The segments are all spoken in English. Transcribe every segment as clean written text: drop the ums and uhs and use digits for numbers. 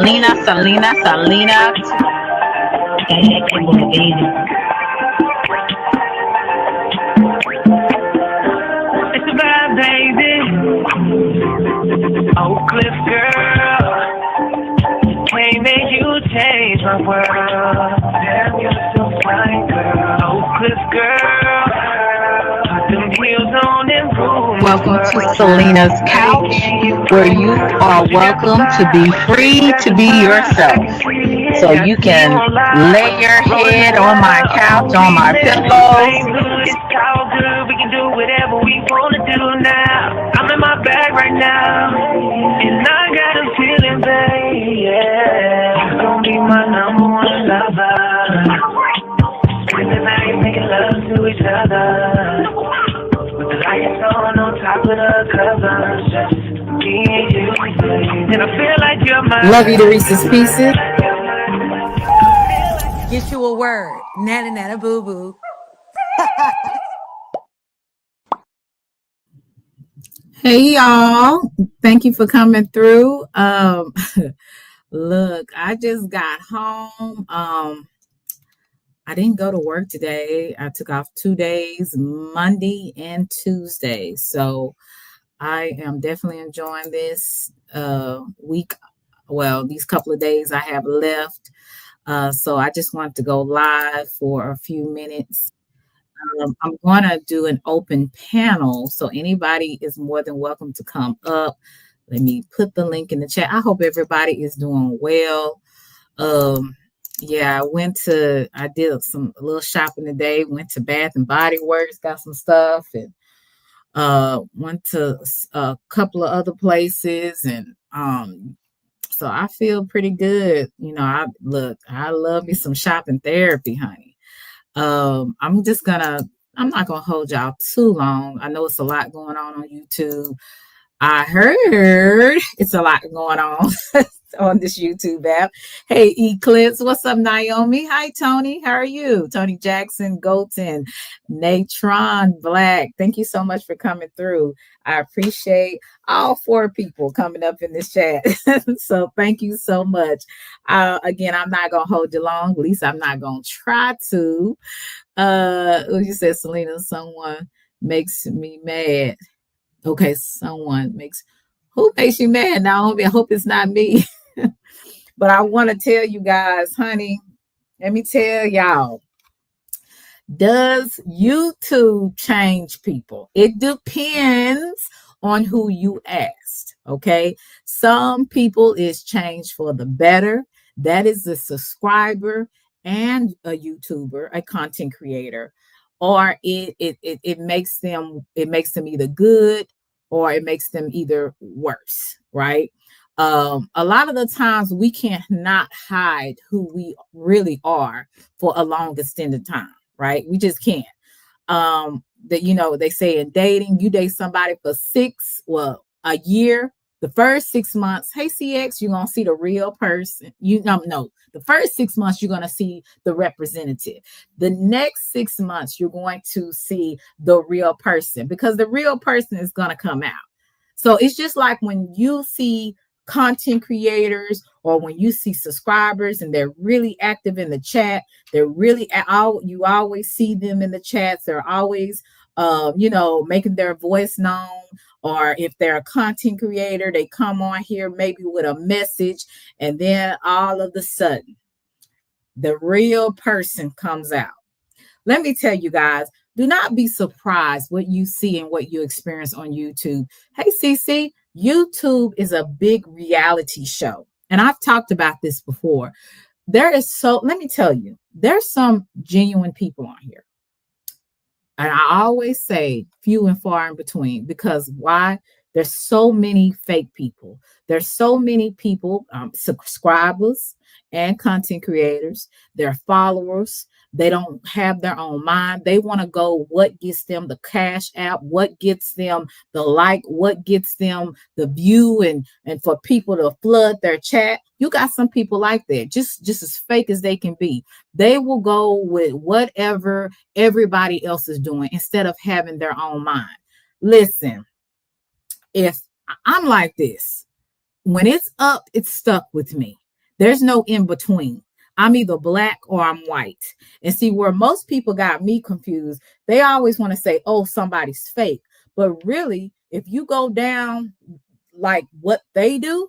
Selena. It's a bad baby. Oak Cliff girl. Can't make you change my world. Damn, you're so fine, girl. Oak Cliff girl. Put them heels on and prove. Welcome to Selena's Couch, where you are welcome to be free to be yourself. So you can lay your head on my couch, on my pillows. It's all good. We can do whatever we want to do now. I'm in my bag right now, and I got a feeling, babe. Yeah, you're gonna be my number one lover. Spend the night making love to each other, with the lights on top of the covers. Just me and you, babe. And I feel like you're my love you to Reese's Pieces. Get you a word. Nana boo boo. Hey y'all, thank you for coming through. Look, I just got home. I didn't go to work today. I took off 2 days, Monday and Tuesday. So I am definitely enjoying this week. Well, these couple of days I have left. So I just wanted to go live for a few minutes. I'm going to do an open panel, so anybody is more than welcome to come up. Let me put the link in the chat. I hope everybody is doing well. Yeah, I did a little shopping today, went to Bath and Body Works, got some stuff, and went to a couple of other places, and so I feel pretty good. You know, I love me some shopping therapy, honey. I'm not gonna hold y'all too long. I know it's a lot going on YouTube. I heard it's a lot going on on this YouTube app. Hey, Eclipse, what's up, Naomi? Hi, Tony. How are you? Tony Jackson, Golton, Natron Black. Thank you so much for coming through. I appreciate all 4 people coming up in this chat. So thank you so much. Again, I'm not gonna hold you long. At least I'm not gonna try to. You said, Selena, someone makes me mad. Okay, who makes you mad, Naomi? I hope it's not me. But I want to tell you guys, honey, let me tell y'all, does YouTube change people? It depends on who you asked, okay? Some people is changed for the better. That is a subscriber and a YouTuber, a content creator. Or it makes them either good or it makes them either worse, right? A lot of the times we cannot hide who we really are for a long extended time, right? We just can't. They say in dating, you date somebody for a year. The first 6 months, hey CX, you're gonna see the real person. The first 6 months you're gonna see the representative. The next 6 months you're going to see the real person, because the real person is gonna come out. So it's just like when you see content creators or when you see subscribers and they're really active in the chat, you always see them in the chats. They're always making their voice known. Or if they're a content creator, they come on here maybe with a message, and then all of a sudden, the real person comes out. Let me tell you guys, do not be surprised what you see and what you experience on YouTube. Hey, CC, YouTube is a big reality show. And I've talked about this before. Let me tell you, there's some genuine people on here. And I always say few and far in between, because why? There's so many fake people. There's so many people, subscribers and content creators. They're followers. They don't have their own mind. They want to go what gets them the cash out, what gets them the like, what gets them the view, and for people to flood their chat. You got some people like that, just as fake as they can be. They will go with whatever everybody else is doing instead of having their own mind. Listen, if I'm like this, when it's up, it's stuck with me. There's no in between. I'm either black or I'm white. And see, where most people got me confused, they always want to say, oh, somebody's fake. But really, if you go down like what they do,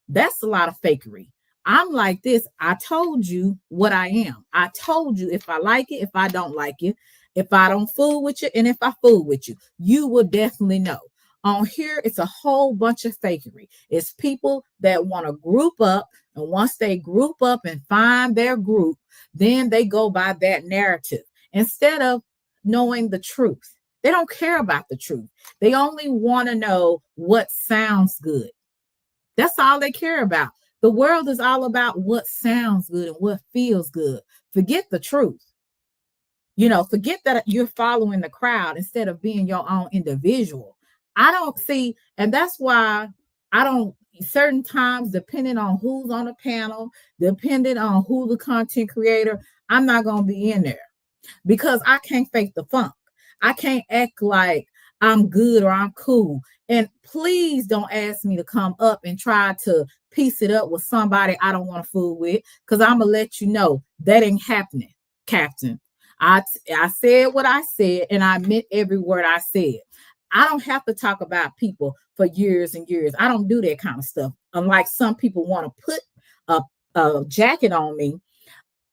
that's a lot of fakery. I'm like this. I told you what I am. I told you if I like it, if I don't like it, if I don't fool with you, and if I fool with you, you will definitely know. On here, it's a whole bunch of fakery. It's people that want to group up, and once they group up and find their group, then they go by that narrative instead of knowing the truth. They don't care about the truth. They only want to know what sounds good. That's all they care about. The world is all about what sounds good and what feels good. Forget the truth. Forget that you're following the crowd instead of being your own individual. I don't see, and that's why I don't, certain times, depending on who's on the panel, depending on who the content creator, I'm not going to be in there because I can't fake the funk. I can't act like I'm good or I'm cool. And please don't ask me to come up and try to piece it up with somebody I don't want to fool with, because I'm going to let you know that ain't happening, Captain. I said what I said, and I meant every word I said. I don't have to talk about people for years and years. I don't do that kind of stuff. Unlike some people want to put a jacket on me.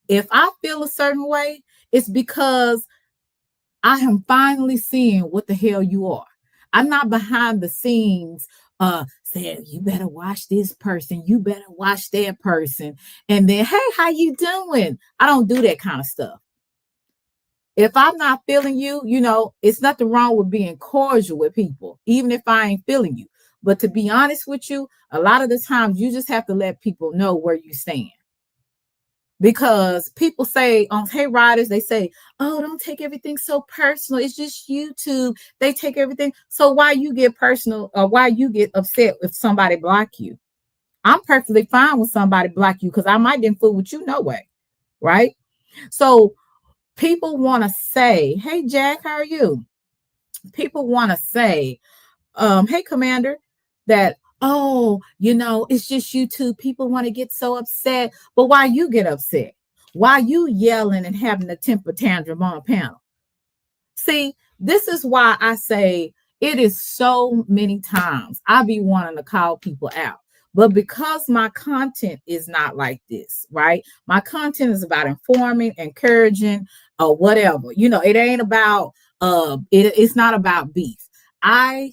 If I feel a certain way, it's because I am finally seeing what the hell you are. I'm not behind the scenes saying, you better watch this person, you better watch that person. And then, hey, how you doing? I don't do that kind of stuff. If I'm not feeling you, it's nothing wrong with being cordial with people, even if I ain't feeling you. But to be honest with you, a lot of the times you just have to let people know where you stand. Because people say on Hey Riders, they say, oh, don't take everything so personal. It's just YouTube. They take everything. So why you get personal, or why you get upset if somebody block you? I'm perfectly fine with somebody block you because I might didn't fool with you no way. Right? So people want to say, hey, Jack, how are you? People want to say, hey, Commander, that, oh, it's just YouTube. People want to get so upset. But why you get upset? Why you yelling and having a temper tantrum on a panel? See, this is why I say it is so many times I be wanting to call people out. But because my content is not like this, right? My content is about informing, encouraging, or whatever. It ain't about it's not about beef. Hey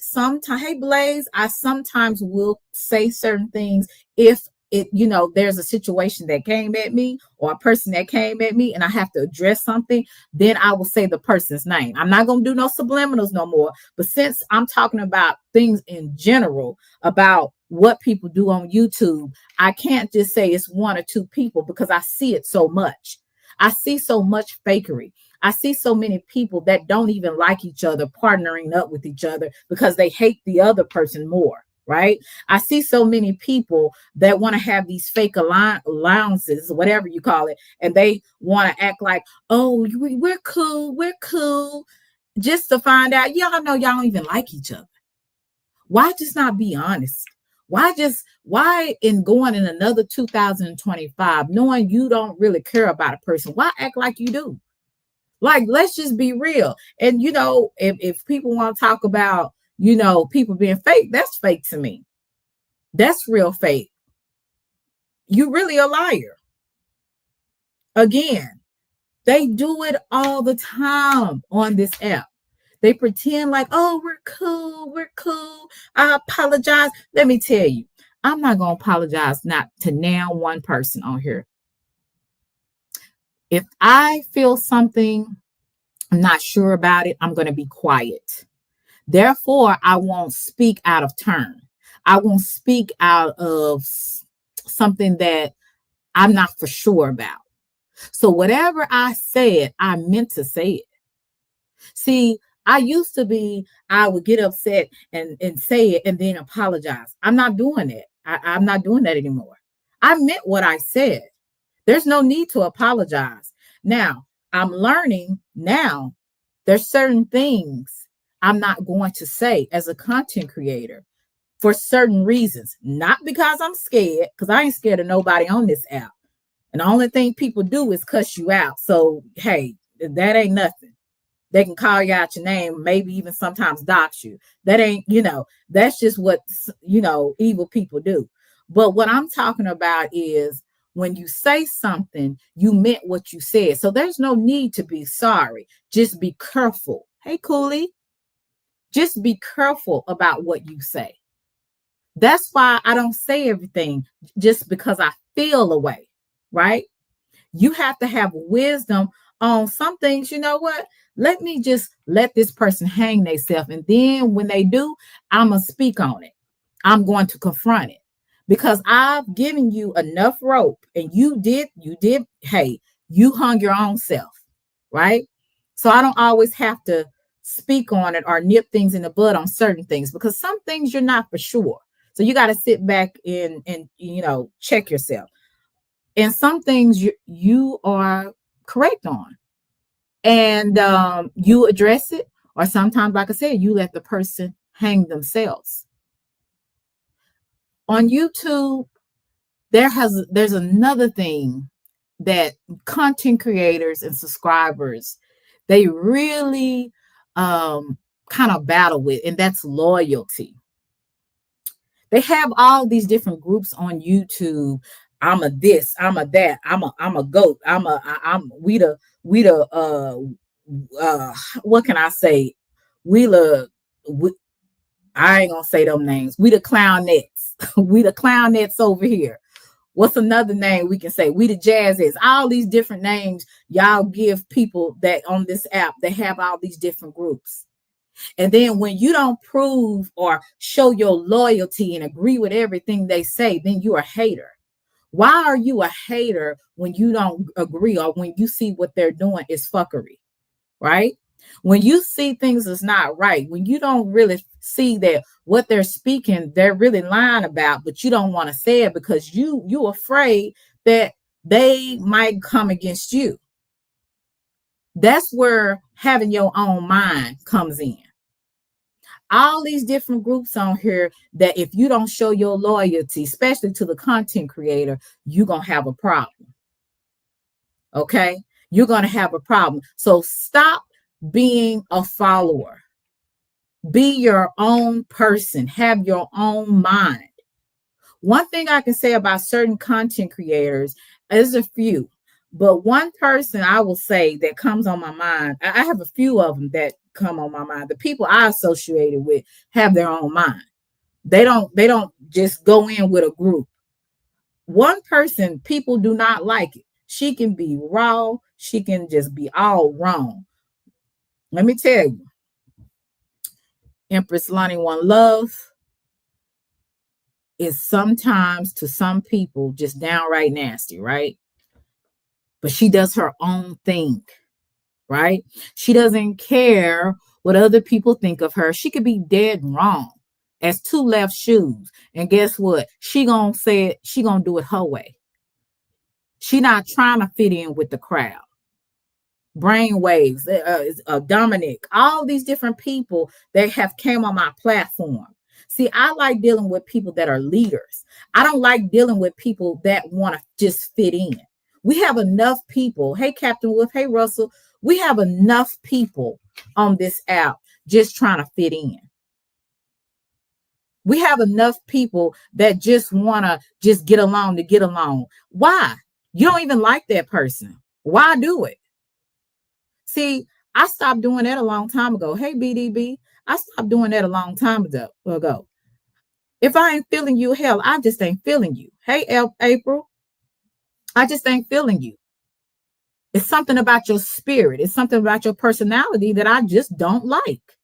Blaze, I sometimes will say certain things if there's a situation that came at me or a person that came at me and I have to address something, then I will say the person's name. I'm not going to do no subliminals no more. But since I'm talking about things in general, about what people do on YouTube, I can't just say it's one or two people because I see it so much. I see so much fakery. I see so many people that don't even like each other partnering up with each other because they hate the other person more. Right? I see so many people that want to have these fake allowances, whatever you call it, and they want to act like, oh, we're cool, just to find out y'all know y'all don't even like each other. Why just not be honest? Why in going in another 2025, knowing you don't really care about a person, why act like you do? Like, let's just be real. And if people want to talk about people being fake, that's fake to me. That's real fake. You really a liar. Again, they do it all the time on this app. They pretend like, oh, we're cool. I apologize. Let me tell you, I'm not going to apologize not to now one person on here. If I feel something, I'm not sure about it, I'm going to be quiet. Therefore, I won't speak out of turn. I won't speak out of something that I'm not for sure about. So whatever I said, I meant to say it. See, I would get upset and say it and then apologize. I'm not doing that. I'm not doing that anymore. I meant what I said. There's no need to apologize. Now, I'm learning now there's certain things I'm not going to say as a content creator. for certain reasons, not because I'm scared, because I ain't scared of nobody on this app. And the only thing people do is cuss you out. So, hey, that ain't nothing. They can call you out your name, maybe even sometimes dox you. That ain't, that's just what, evil people do. But what I'm talking about is when you say something, you meant what you said. So there's no need to be sorry. Just be careful. Hey, Cooley, just be careful about what you say. That's why I don't say everything just because I feel a way, right? You have to have wisdom on some things. You know what? Let me just let this person hang themselves. And then when they do, I'm going to speak on it. I'm going to confront it because I've given you enough rope and you did, hey, you hung your own self, right? So I don't always have to speak on it or nip things in the bud on certain things because some things you're not for sure. So you got to sit back and check yourself. And some things you are correct on. And you address it. Or sometimes, like I said, you let the person hang themselves. On YouTube, there's another thing that content creators and subscribers, they really kind of battle with, and that's loyalty. They have all these different groups on YouTube. I'm a this, I'm a that, I'm a goat, what can I say? I ain't gonna say them names. We the clownettes. We the clownettes over here. What's another name we can say? We the jazzies. All these different names y'all give people that on this app. They have all these different groups. And then when you don't prove or show your loyalty and agree with everything they say, then you're a hater. Why are you a hater when you don't agree or when you see what they're doing is fuckery, right? When you see things is not right, when you don't really see that what they're speaking, they're really lying about, but you don't want to say it because you're afraid that they might come against you. That's where having your own mind comes in. All these different groups on here that if you don't show your loyalty, especially to the content creator, you're going to have a problem. Okay? You're going to have a problem. So stop being a follower. Be your own person. Have your own mind. One thing I can say about certain content creators, there's a few, but one person I will say that comes on my mind, I have a few of them that come on my mind. The people I associated with have their own mind. They don't just go in with a group. One person, people do not like it. She can be raw. She can just be all wrong. Let me tell you, Empress Lonnie One Love is sometimes to some people just downright nasty, right? But she does her own thing, right? She doesn't care what other people think of her. She could be dead wrong as two left shoes. And guess what? She gonna say it, she gonna do it her way. She not trying to fit in with the crowd. Brainwaves, Dominic, all these different people that have came on my platform. See, I like dealing with people that are leaders. I don't like dealing with people that want to just fit in. We have enough people. Hey, Captain Wolf. Hey, Russell. We have enough people on this app just trying to fit in. We have enough people that just want to just get along to get along. Why? You don't even like that person. Why do it? See, I stopped doing that a long time ago. Hey, BDB, I stopped doing that a long time ago. If I ain't feeling you, hell, I just ain't feeling you. Hey, April, I just ain't feeling you. It's something about your spirit. It's something about your personality that I just don't like.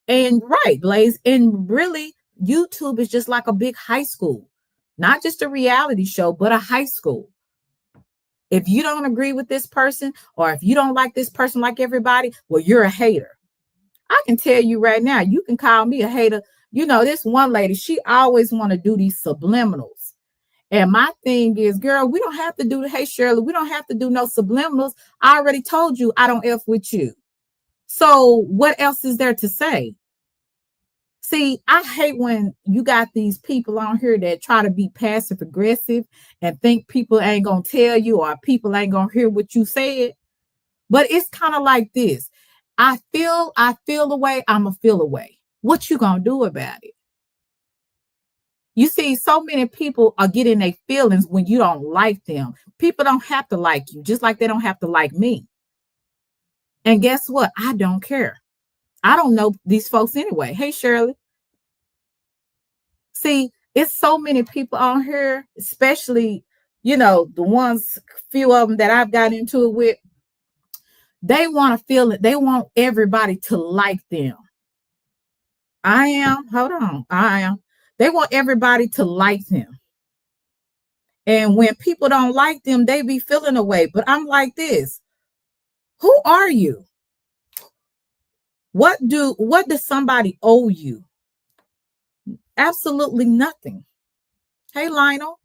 And right, Blaze, and really, YouTube is just like a big high school. Not just a reality show, but a high school. If you don't agree with this person, or if you don't like this person like everybody, well, you're a hater. I can tell you right now, you can call me a hater. You know, this one lady, she always want to do these subliminals. And my thing is, girl, we don't have to do, hey, Shirley, we don't have to do no subliminals. I already told you I don't F with you. So what else is there to say? See, I hate when you got these people on here that try to be passive aggressive and think people ain't gonna tell you or people ain't gonna hear what you said. But it's kind of like this. I feel away, I'ma feel away. What you gonna do about it? You see, so many people are getting their feelings when you don't like them. People don't have to like you, just like they don't have to like me. And guess what? I don't care. I don't know these folks anyway. Hey, Shirley. See, it's so many people on here, especially, the ones, few of them that I've got into it with. They want to feel it. They want everybody to like them. Hold on. They want everybody to like them. And when people don't like them, they be feeling away. But I'm like this. Who are you? What does somebody owe you? Absolutely nothing. Hey, Lionel.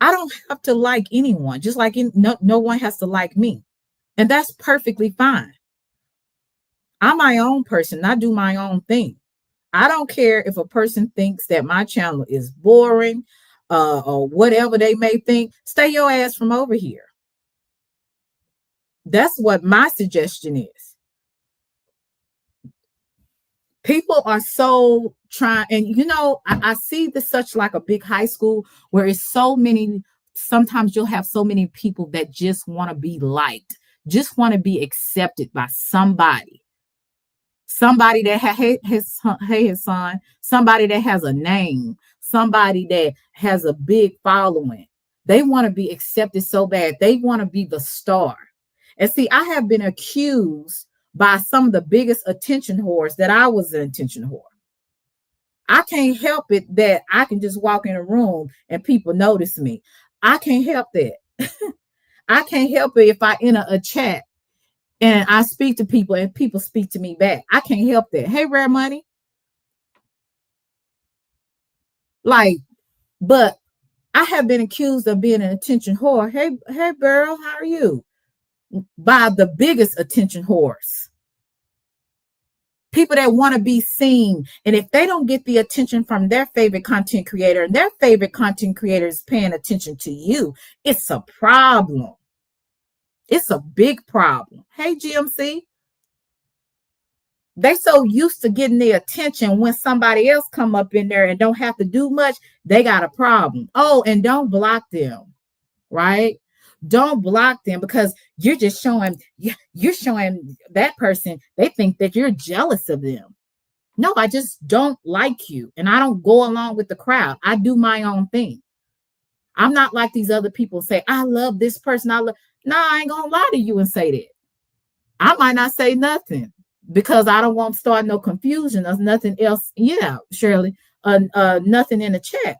I don't have to like anyone, just like no one has to like me. And that's perfectly fine. I'm my own person. I do my own thing. I don't care if a person thinks that my channel is boring or whatever they may think. Stay your ass from over here. That's what my suggestion is. People are so trying, and I see this such like a big high school where it's so many. Sometimes you'll have so many people that just want to be liked, just want to be accepted by somebody that his son, somebody that has a name, somebody that has a big following. They want to be accepted so bad. They want to be the star. And see, I have been accused by some of the biggest attention whores that I was an attention whore. I can't help it that I can just walk in a room and people notice me. I can't help that. I can't help it if I enter a chat and I speak to people and people speak to me back. I can't help that. Hey, Rare Money. But I have been accused of being an attention whore. Hey, Beryl, how are you? By the biggest attention whores. People that want to be seen. And if they don't get the attention from their favorite content creator and their favorite content creator is paying attention to you, it's a problem. It's a big problem. Hey, GMC. They so used to getting their attention when somebody else come up in there and don't have to do much, they got a problem. Oh, and don't block them, right? Don't block them because you're showing that person, they think that you're jealous of them. No, I just don't like you. And I don't go along with the crowd. I do my own thing. I'm not like these other people say, I love this person. I ain't gonna lie to you and say that. I might not say nothing because I don't want to start no confusion. There's nothing else. Yeah, Shirley, nothing in the chat.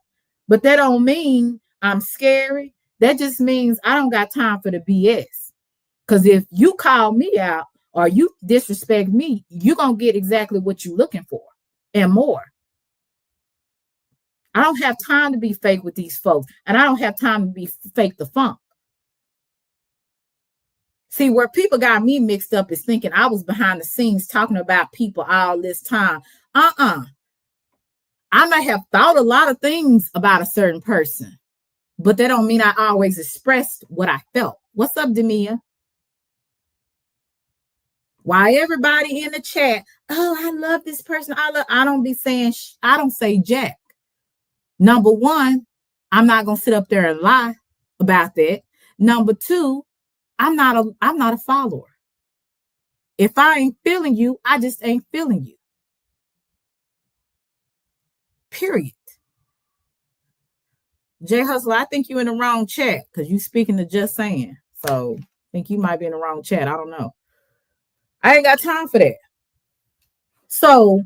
But that don't mean I'm scary. That just means I don't got time for the BS. Because if you call me out or you disrespect me, you're going to get exactly what you're looking for and more. I don't have time to be fake with these folks. And I don't have time to be fake the funk. See, where people got me mixed up is thinking I was behind the scenes talking about people all this time. I might have thought a lot of things about a certain person, but that don't mean I always expressed what I felt. What's up, Demia? Why everybody in the chat, oh, I love this person. I don't say jack. Number one, I'm not going to sit up there and lie about that. Number two, I'm not a follower. If I ain't feeling you, I just ain't feeling you. Period. Jay Hustler, I think you're in the wrong chat because you speaking to Just Saying. So I think you might be in the wrong chat. I don't know. I ain't got time for that. So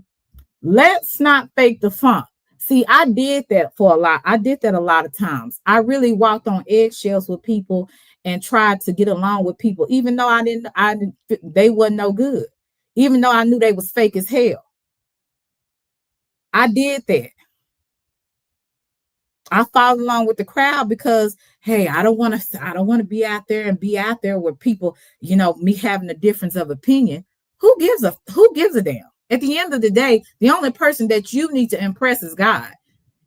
let's not fake the funk. See, I did that a lot of times. I really walked on eggshells with people and tried to get along with people, even though they wasn't no good. Even though I knew they was fake as hell. I did that. I followed along with the crowd because, hey, I don't want to be out there where people, me having a difference of opinion. Who gives a damn? At the end of the day, the only person that you need to impress is God,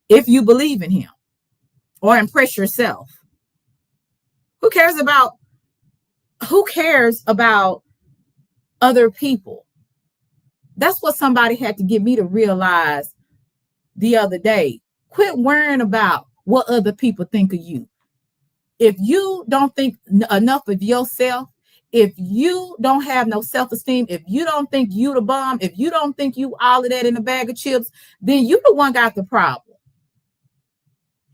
if you believe in him, or impress yourself. Who cares about other people? That's what somebody had to get me to realize the other day. Quit worrying about what other people think of you. If you don't think enough of yourself, if you don't have no self-esteem, if you don't think you the bomb, if you don't think you all of that in a bag of chips, then you the one got the problem.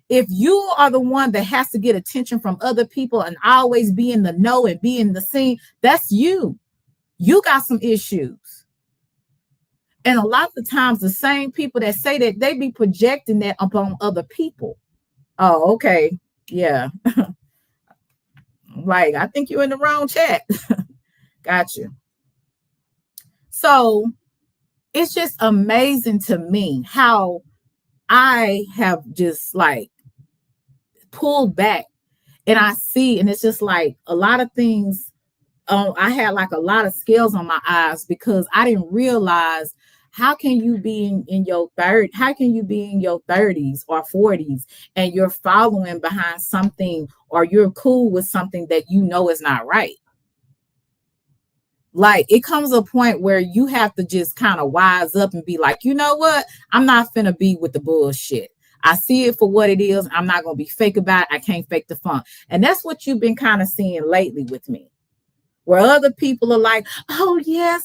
If you are the one that has to get attention from other people and always be in the know and be in the scene, that's you. You got some issues. And a lot of the times the same people that say that, they be projecting that upon other people. Oh, okay. Yeah. Like, I think you're in the wrong chat. Got you. So it's just amazing to me how I have just like pulled back, and I see, and it's just like a lot of things. I had like a lot of scales on my eyes, because I didn't realize, how can you be in your 30s or 40s and you're following behind something, or you're cool with something that you know is not right? Like, it comes a point where you have to just kind of wise up and be like, you know what? I'm not finna be with the bullshit. I see it for what it is. I'm not going to be fake about it. I can't fake the fun. And that's what you've been kind of seeing lately with me, where other people are like, oh yes,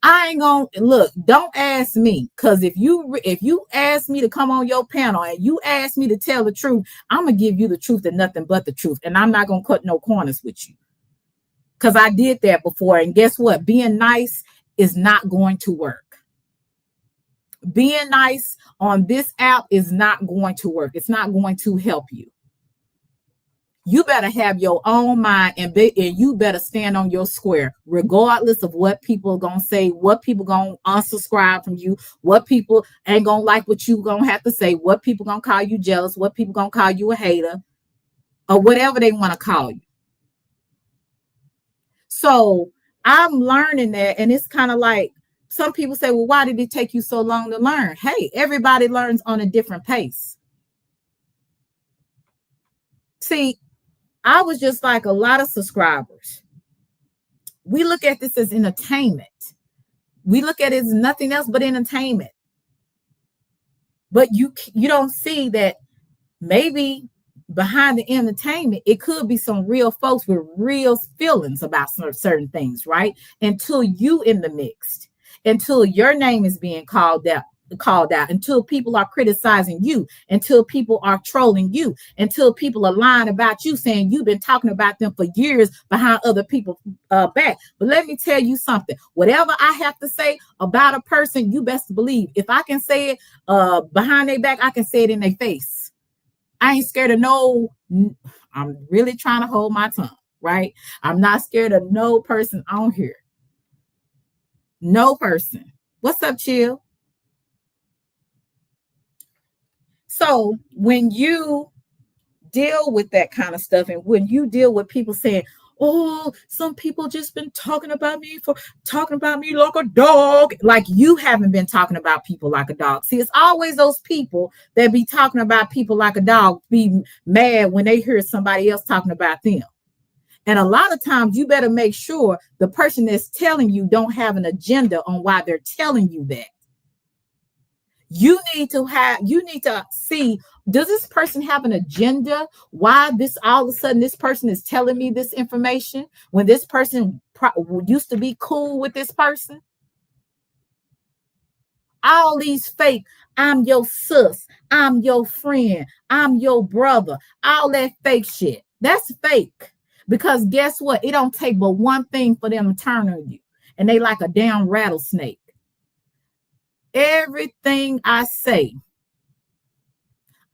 I ain't gonna look. Don't ask me, because if you ask me to come on your panel and you ask me to tell the truth, I'm gonna give you the truth and nothing but the truth, and I'm not gonna cut no corners with you, because I did that before. And guess what? Being nice is not going to work. Being nice on this app is not going to work. It's not going to help you. You better have your own mind, and you better stand on your square, regardless of what people are going to say, what people going to unsubscribe from you, what people ain't going to like what you going to have to say, what people going to call you jealous, what people going to call you a hater, or whatever they want to call you. So I'm learning that, and it's kind of like, some people say, well, why did it take you so long to learn? Hey, everybody learns on a different pace. See, I was just like a lot of subscribers. We look at this as entertainment. We look at it as nothing else but entertainment. But you don't see that maybe behind the entertainment, it could be some real folks with real feelings about certain things, right? Until you in the mix, until your name is being called out, until people are criticizing you, until people are trolling you, until people are lying about you, saying you've been talking about them for years behind other people's back. But let me tell you something. Whatever I have to say about a person, you best believe, if I can say it behind their back, I can say it in their face. I ain't scared of no. I'm really trying to hold my tongue, right? I'm not scared of no person on here. No person. What's up, Chill? So when you deal with that kind of stuff, and when you deal with people saying, oh, some people just been talking about me like a dog, like you haven't been talking about people like a dog. See, it's always those people that be talking about people like a dog be mad when they hear somebody else talking about them. And a lot of times you better make sure the person that's telling you don't have an agenda on why they're telling you that. You need to see, does this person have an agenda? Why all of a sudden this person is telling me this information when this person used to be cool with this person? All these fake, I'm your sis, I'm your friend, I'm your brother, all that fake shit. That's fake. Because guess what? It don't take but one thing for them to turn on you. And they like a damn rattlesnake. Everything I say,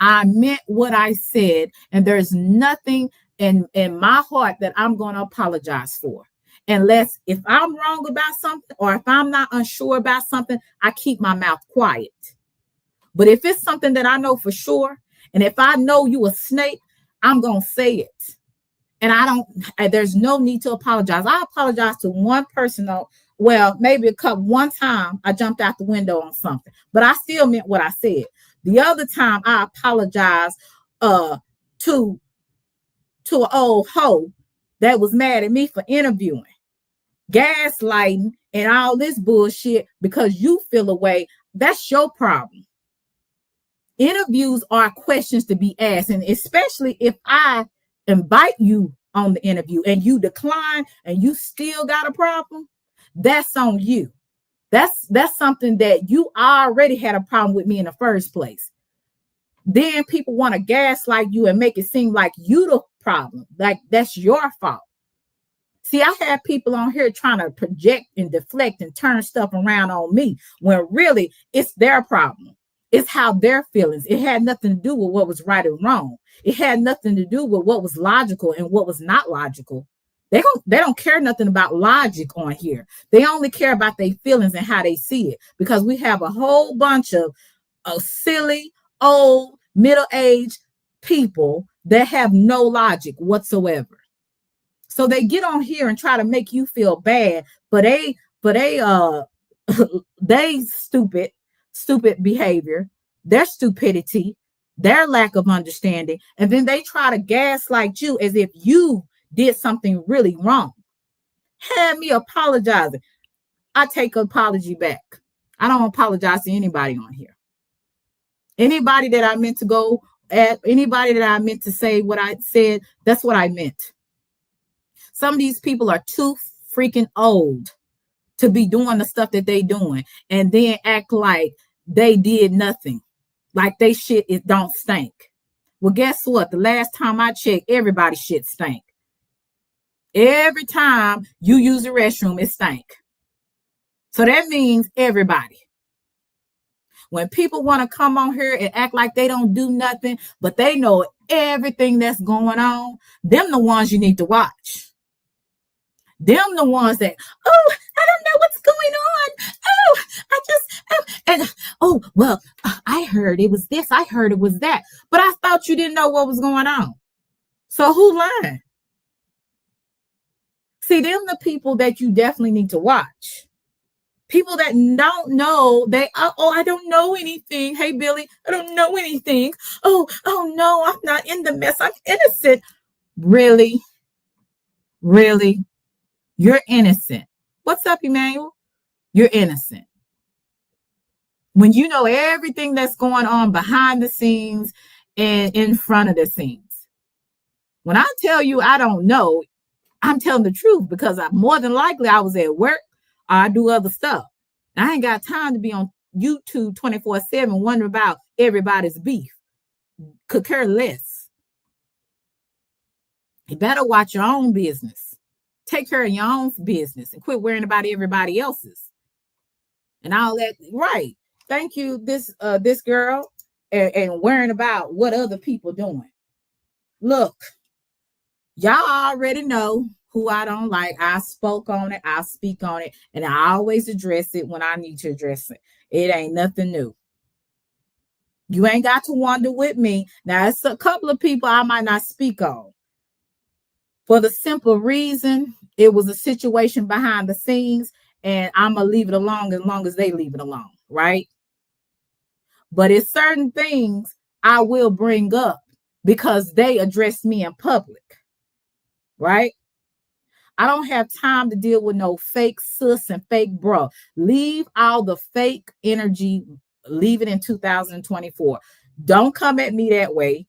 I meant what I said, and there's nothing in my heart that I'm going to apologize for. Unless if I'm wrong about something, or if I'm not unsure about something, I keep my mouth quiet. But if it's something that I know for sure, and if I know you a snake, I'm going to say it. And there's no need to apologize. I apologized to one person Well, maybe one time I jumped out the window on something, but I still meant what I said. The other time I apologized to an old hoe that was mad at me for interviewing, gaslighting, and all this bullshit because you feel away. That's your problem. Interviews are questions to be asked, and especially if I invite you on the interview and you decline and you still got a problem, that's on you. That's something that you already had a problem with me in the first place. Then people want to gaslight you and make it seem like you the problem, like that's your fault. See, I have people on here trying to project and deflect and turn stuff around on me when really it's their problem. It's how they're feelings. It had nothing to do with what was right and wrong. It had nothing to do with what was logical and what was not logical. They don't care nothing about logic on here. They only care about their feelings and how they see it, because we have a whole bunch of silly, old, middle-aged people that have no logic whatsoever. So they get on here and try to make you feel bad, but they stupid behavior, their stupidity, their lack of understanding, and then they try to gaslight you as if you did something really wrong. Had me apologizing. I take apology back. I don't apologize to anybody on here. Anybody that I meant to go at, anybody that I meant to say what I said, that's what I meant. Some of these people are too freaking old to be doing the stuff that they doing and then act like they did nothing, like they shit it don't stink. Well, guess what? The last time I checked, everybody's shit stank. Every time you use the restroom, it stank. So that means everybody. When people want to come on here and act like they don't do nothing, but they know everything that's going on, them the ones you need to watch. Them the ones that, oh, I don't know what's going on. Oh, I just, well, I heard it was this. I heard it was that. But I thought you didn't know what was going on. So who lied? See, them the people that you definitely need to watch. People that don't know, I don't know anything. Hey, Billy, I don't know anything. Oh no, I'm not in the mess. I'm innocent. Really? Really? You're innocent. What's up, Emmanuel? You're innocent. When you know everything that's going on behind the scenes and in front of the scenes. When I tell you I don't know, I'm telling the truth, because more than likely I was at work or I do other stuff. I ain't got time to be on YouTube 24/7 wondering about everybody's beef. Could care less. You better watch your own business. Take care of your own business and quit worrying about everybody else's. And all that, right. Thank you, this girl, and worrying about what other people doing. Look, y'all already know who I don't like. I spoke on it, I speak on it, and I always address it when I need to address it. It ain't nothing new. You ain't got to wonder with me. Now, it's a couple of people I might not speak on. For the simple reason, it was a situation behind the scenes, and I'm going to leave it alone as long as they leave it alone, right? But it's certain things I will bring up because they address me in public, right? I don't have time to deal with no fake sis and fake bro. Leave all the fake energy, leave it in 2024. Don't come at me that way.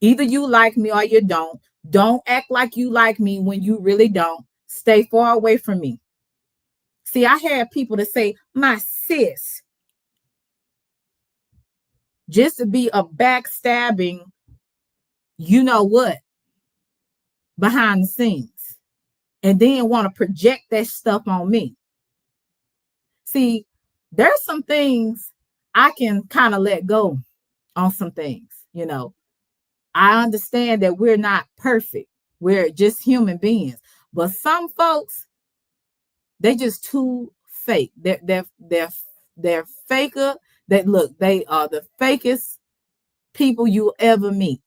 Either you like me or you don't. Don't act like you like me when you really don't. Stay far away from me. See, I had people to say, my sis, just to be a backstabbing, you know what, behind the scenes. And then want to project that stuff on me. See, there's some things I can kind of let go on some things, you know. I understand that we're not perfect. We're just human beings. But some folks, they just too fake. They're faker. They are the fakest people you ever meet.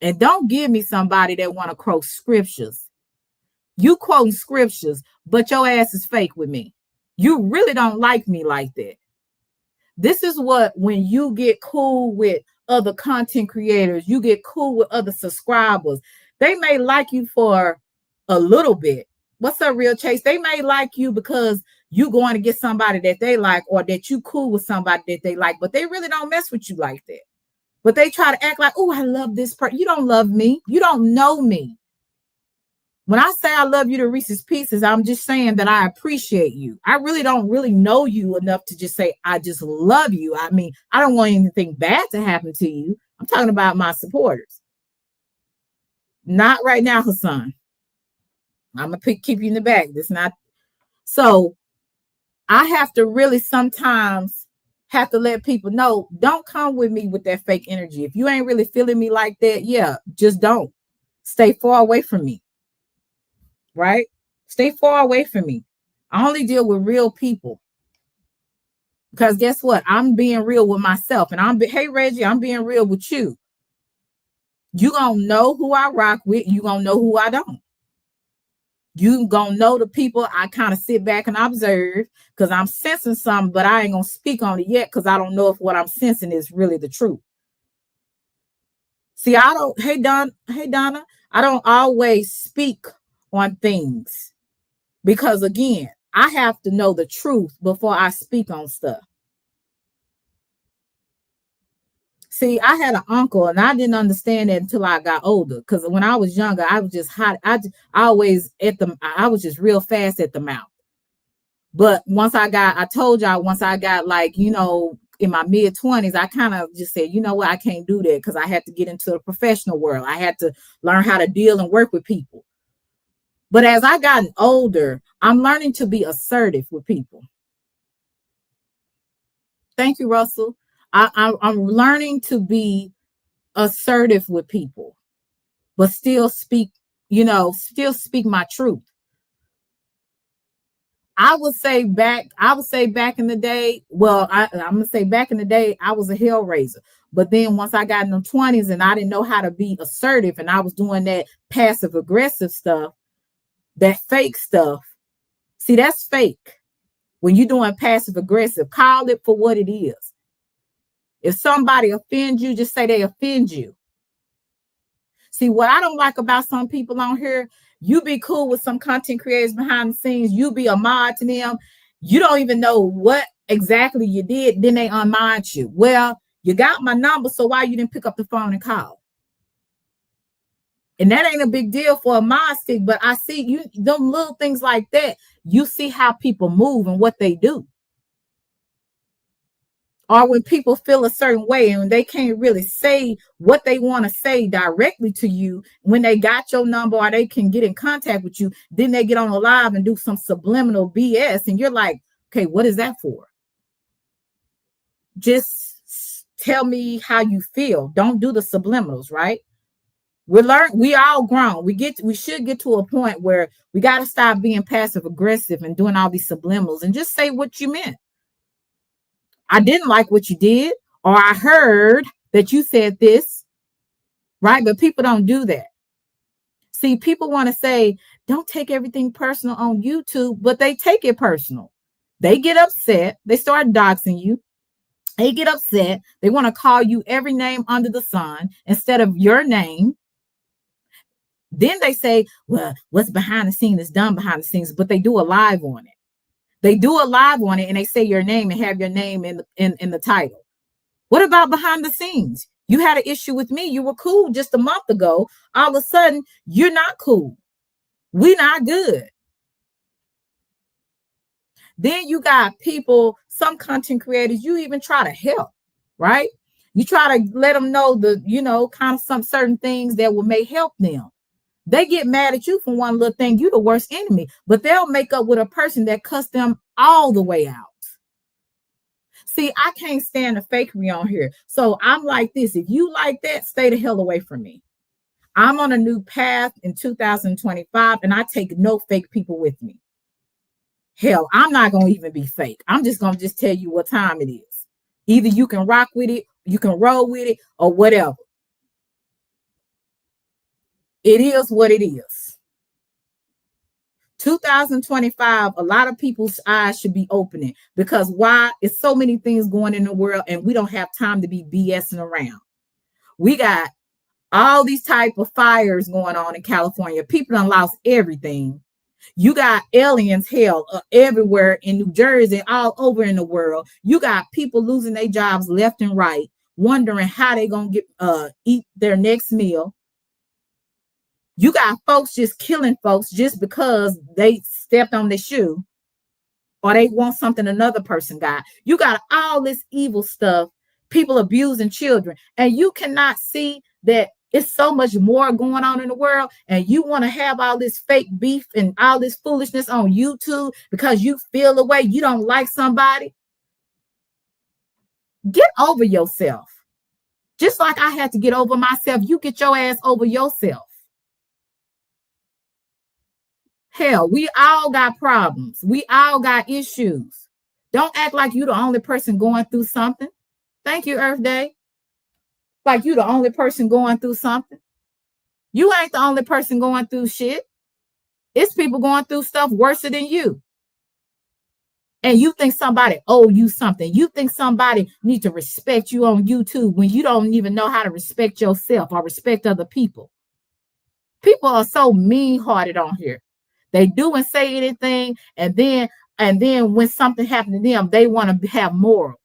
And don't give me somebody that want to quote scriptures. You quoting scriptures, but your ass is fake with me. You really don't like me like that. This is what, when you get cool with other content creators, you get cool with other subscribers, they may like you for a little bit. What's up, Real Chase? They may like you because you going to get somebody that they like, or that you cool with somebody that they like, but they really don't mess with you like that. But they try to act like, oh, I love this person. You don't love me. You don't know me. When I say I love you to Reese's Pieces, I'm just saying that I appreciate you. I really don't know you enough to just say, I just love you. I mean, I don't want anything bad to happen to you. I'm talking about my supporters. Not right now, Hassan. I'm going to keep you in the back. That's not. So I have to really sometimes have to let people know, don't come with me with that fake energy. If you ain't really feeling me like that, yeah, just don't. Stay far away from me. Right? Stay far away from me. I only deal with real people. Because guess what? I'm being real with myself. And hey, Reggie, I'm being real with you. You gonna know who I rock with. You gonna know who I don't. You gonna know the people I kind of sit back and observe, because I'm sensing something, but I ain't gonna speak on it yet because I don't know if what I'm sensing is really the truth. See, hey Donna, I don't always speak on things. Because again, I have to know the truth before I speak on stuff. See, I had an uncle, and I didn't understand that until I got older. Because when I was younger, I was just hot. I was just real fast at the mouth. But once I told y'all, once I got like, in my mid-20s, I kind of just said, you know what, I can't do that, because I had to get into the professional world. I had to learn how to deal and work with people. But as I gotten older, I'm learning to be assertive with people. Thank you, Russell. I'm learning to be assertive with people, but still speak my truth. I would say back in the day, I'm going to say back in the day, I was a hell raiser. But then once I got in the 20s and I didn't know how to be assertive, and I was doing that passive aggressive stuff, that fake stuff. See, that's fake. When you're doing passive aggressive, call it for what it is. If somebody offends you, just say they offend you. See, what I don't like about some people on here, you be cool with some content creators behind the scenes, you be a mod to them, you don't even know what exactly you did, then they unmod you. Well, you got my number, so why you didn't pick up the phone and call? And that ain't a big deal for a mod stick, but I see you, them little things like that, you see how people move and what they do. Or when people feel a certain way and they can't really say what they want to say directly to you, when they got your number or they can get in contact with you, then they get on a live and do some subliminal BS. And you're like, okay, what is that for? Just tell me how you feel. Don't do the subliminals, right? We all grown. We should get to a point where we got to stop being passive aggressive and doing all these subliminals and just say what you meant. I didn't like what you did, or I heard that you said this, right? But people don't do that. See, people want to say, don't take everything personal on YouTube, but they take it personal. They get upset. They start doxing you. They get upset. They want to call you every name under the sun instead of your name. Then they say, well, what's behind the scenes is done behind the scenes, but they do a live on it. They do a live on it and they say your name and have your name in the title. What about behind the scenes? You had an issue with me. You were cool just a month ago. All of a sudden, you're not cool. We're not good. Then you got people, some content creators, you even try to help, right? You try to let them know kind of some certain things that may help them. They get mad at you for one little thing. You're the worst enemy, but they'll make up with a person that cussed them all the way out. See, I can't stand the fakery on here. So I'm like this. If you like that, stay the hell away from me. I'm on a new path in 2025, and I take no fake people with me. Hell, I'm not going to even be fake. I'm just going to tell you what time it is. Either you can rock with it, you can roll with it, or whatever. It is what it is. 2025, a lot of people's eyes should be opening, because why? It's so many things going in the world and we don't have time to be BSing around. We got all these type of fires going on in California. People done lost everything. You got aliens, hell, everywhere in New Jersey, all over in the world. You got people losing their jobs left and right, wondering how they gonna get eat their next meal. You got folks just killing folks just because they stepped on their shoe or they want something another person got. You got all this evil stuff, people abusing children, and you cannot see that it's so much more going on in the world, and you want to have all this fake beef and all this foolishness on YouTube because you feel the way you don't like somebody. Get over yourself. Just like I had to get over myself, you get your ass over yourself. Hell, we all got problems. We all got issues. Don't act like you're the only person going through something. Thank you, Earth Day. Like you the only person going through something. You ain't the only person going through shit. It's people going through stuff worse than you. And you think somebody owe you something. You think somebody need to respect you on YouTube when you don't even know how to respect yourself or respect other people. People are so mean-hearted on here. They do and say anything, and then when something happened to them, they want to have morals.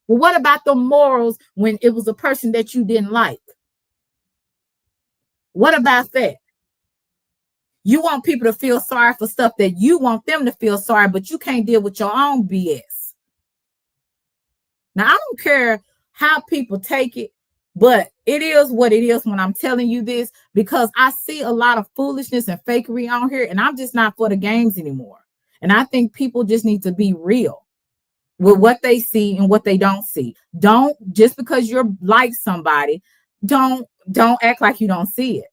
Well, what about the morals when it was a person that you didn't like? What about that? You want people to feel sorry for stuff that you want them to feel sorry, but you can't deal with your own BS. Now, I don't care how people take it, but it is what it is when I'm telling you this, because I see a lot of foolishness and fakery on here, and I'm just not for the games anymore. And I think people just need to be real with what they see and what they don't see. Don't, just because you're like somebody, don't act like you don't see it.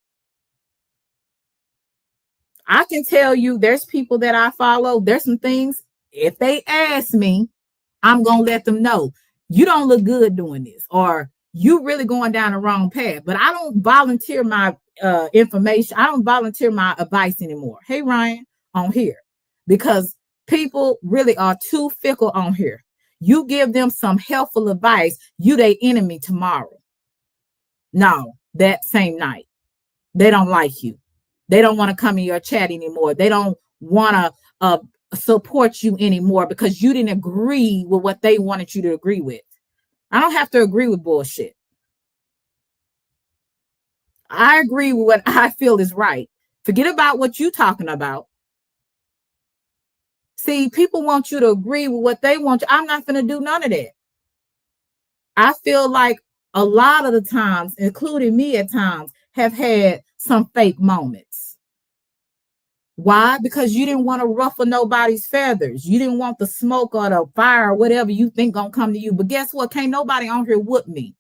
I can tell you there's people that I follow. There's some things, if they ask me, I'm going to let them know, you don't look good doing this, or you really going down the wrong path. But I don't volunteer my information. I don't volunteer my advice anymore. Hey, Ryan, on here, because people really are too fickle on here. You give them some helpful advice, you their enemy tomorrow. No, that same night. They don't like you. They don't want to come in your chat anymore. They don't want to support you anymore because you didn't agree with what they wanted you to agree with. I don't have to agree with bullshit. I agree with what I feel is right. Forget about what you're talking about. See, people want you to agree with what they want. I'm not going to do none of that. I feel like a lot of the times, including me at times, have had some fake moments. Why? Because you didn't want to ruffle nobody's feathers. You didn't want the smoke or the fire or whatever you think gonna come to you. But guess what? Can't nobody on here whoop me.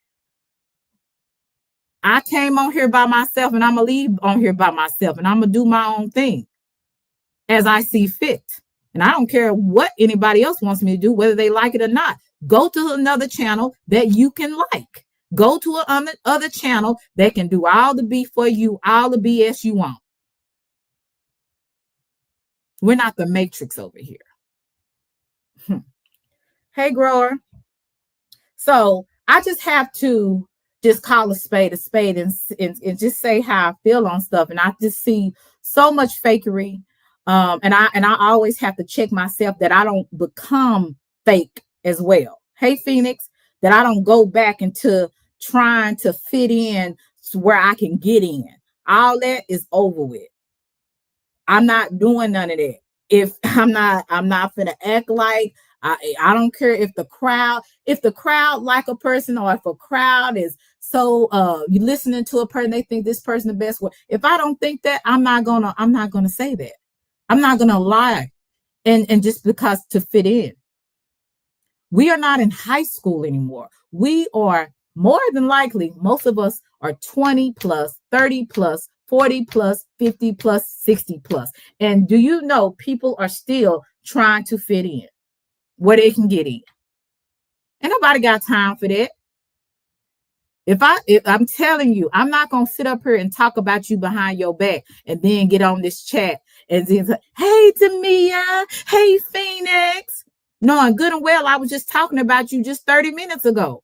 I came on here by myself, and I'm going to leave on here by myself, and I'm going to do my own thing as I see fit. And I don't care what anybody else wants me to do, whether they like it or not. Go to another channel that you can like. Go to another channel that can do all the beef for you, all the BS you want. We're not the Matrix over here. Hey, grower. So I just have to just call a spade and just say how I feel on stuff. And I just see so much fakery. And I always have to check myself that I don't become fake as well. Hey, Phoenix, that I don't go back into trying to fit in to where I can get in. All that is over with. I'm not doing none of that. If I'm not gonna act like I don't care if the crowd like a person, or if a crowd is so you listening to a person, they think this person the best one. If I don't think that, I'm not gonna say that. I'm not gonna lie and just because to fit in. We are not in high school anymore. We are more than likely, most of us are 20 plus, 30 plus, 40 plus, 50 plus, 60 plus. And do you know people are still trying to fit in where they can get in? Ain't nobody got time for that. If I'm telling you, I'm not going to sit up here and talk about you behind your back and then get on this chat And then, hey, Tamia, hey, Phoenix. Knowing good and well, I was just talking about you just 30 minutes ago.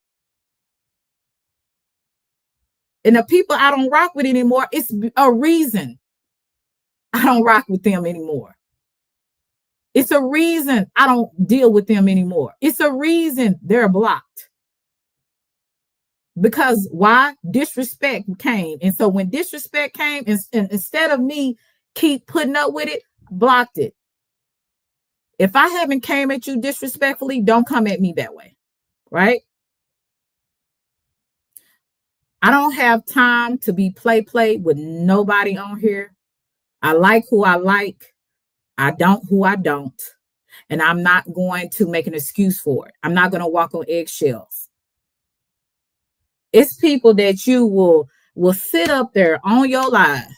And the people I don't rock with anymore, it's a reason I don't rock with them anymore. It's a reason I don't deal with them anymore. It's a reason they're blocked. Because why? Disrespect came. And so when disrespect came, and instead of me keep putting up with it, blocked it. If I haven't came at you disrespectfully, don't come at me that way. Right? I don't have time to be play with nobody on here. I like who I like. I don't who I don't. And I'm not going to make an excuse for it. I'm not going to walk on eggshells. It's people that you will sit up there on your live.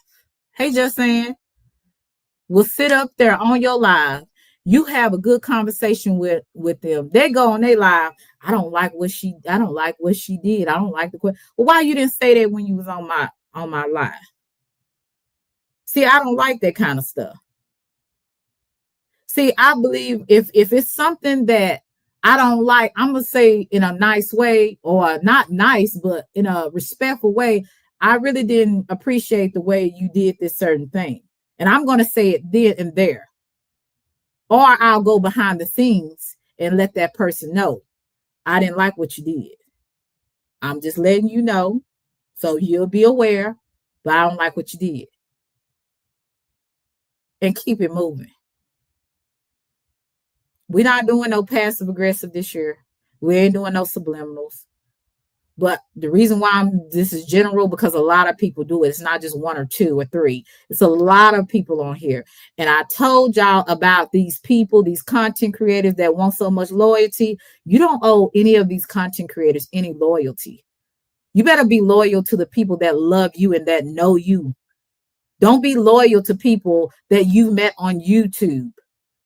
Hey, just saying, will sit up there on your live. You have a good conversation with them. They go on their live. I don't like what she did. I don't like the question. Well, why you didn't say that when you was on my live? See, I don't like that kind of stuff. See, I believe if it's something that I don't like, I'm going to say in a nice way, or not nice, but in a respectful way. I really didn't appreciate the way you did this certain thing. And I'm going to say it then and there. Or I'll go behind the scenes and let that person know, I didn't like what you did. I'm just letting you know so you'll be aware, but I don't like what you did. And keep it moving. We're not doing no passive aggressive this year. We ain't doing no subliminals. But the reason why this is general, because a lot of people do it. It's not just one or two or three. It's a lot of people on here. And I told y'all about these people, these content creators that want so much loyalty. You don't owe any of these content creators any loyalty. You better be loyal to the people that love you and that know you. Don't be loyal to people that you met on YouTube.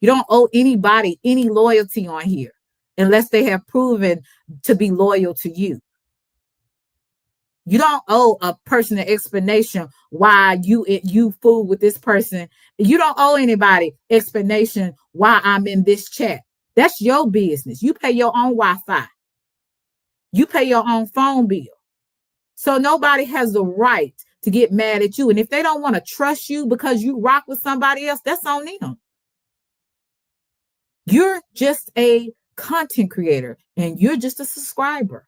You don't owe anybody any loyalty on here unless they have proven to be loyal to you. You don't owe a person an explanation why you fool with this person. You don't owe anybody explanation why I'm in this chat. That's your business. You pay your own Wi-Fi. You pay your own phone bill. So nobody has the right to get mad at you. And if they don't want to trust you because you rock with somebody else, that's on them. You're just a content creator and you're just a subscriber.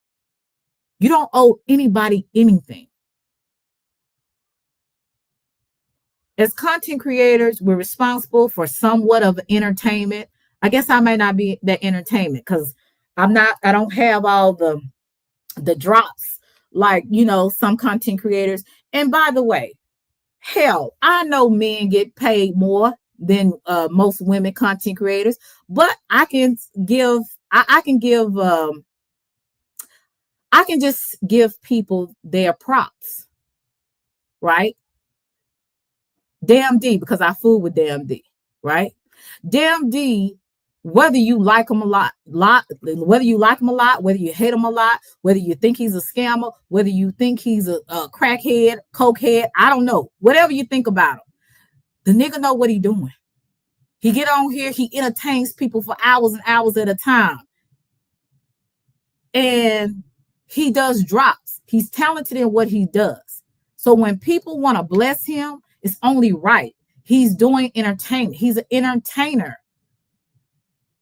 You don't owe anybody anything. As content creators, we're responsible for somewhat of entertainment. I guess I might not be that entertainment because I don't have all the drops like, some content creators. And by the way, hell, I know men get paid more than most women content creators, but I can just give people their props, right? Damn D, because I fool with Damn D, right? Damn D, whether you like him a lot, whether you like him a lot, whether you hate him a lot, whether you think he's a scammer, whether you think he's a crackhead, cokehead, I don't know. Whatever you think about him, the nigga know what he doing. He get on here, he entertains people for hours and hours at a time. And he does drops. He's talented in what he does. So when people want to bless him, it's only right. He's doing entertainment. He's an entertainer.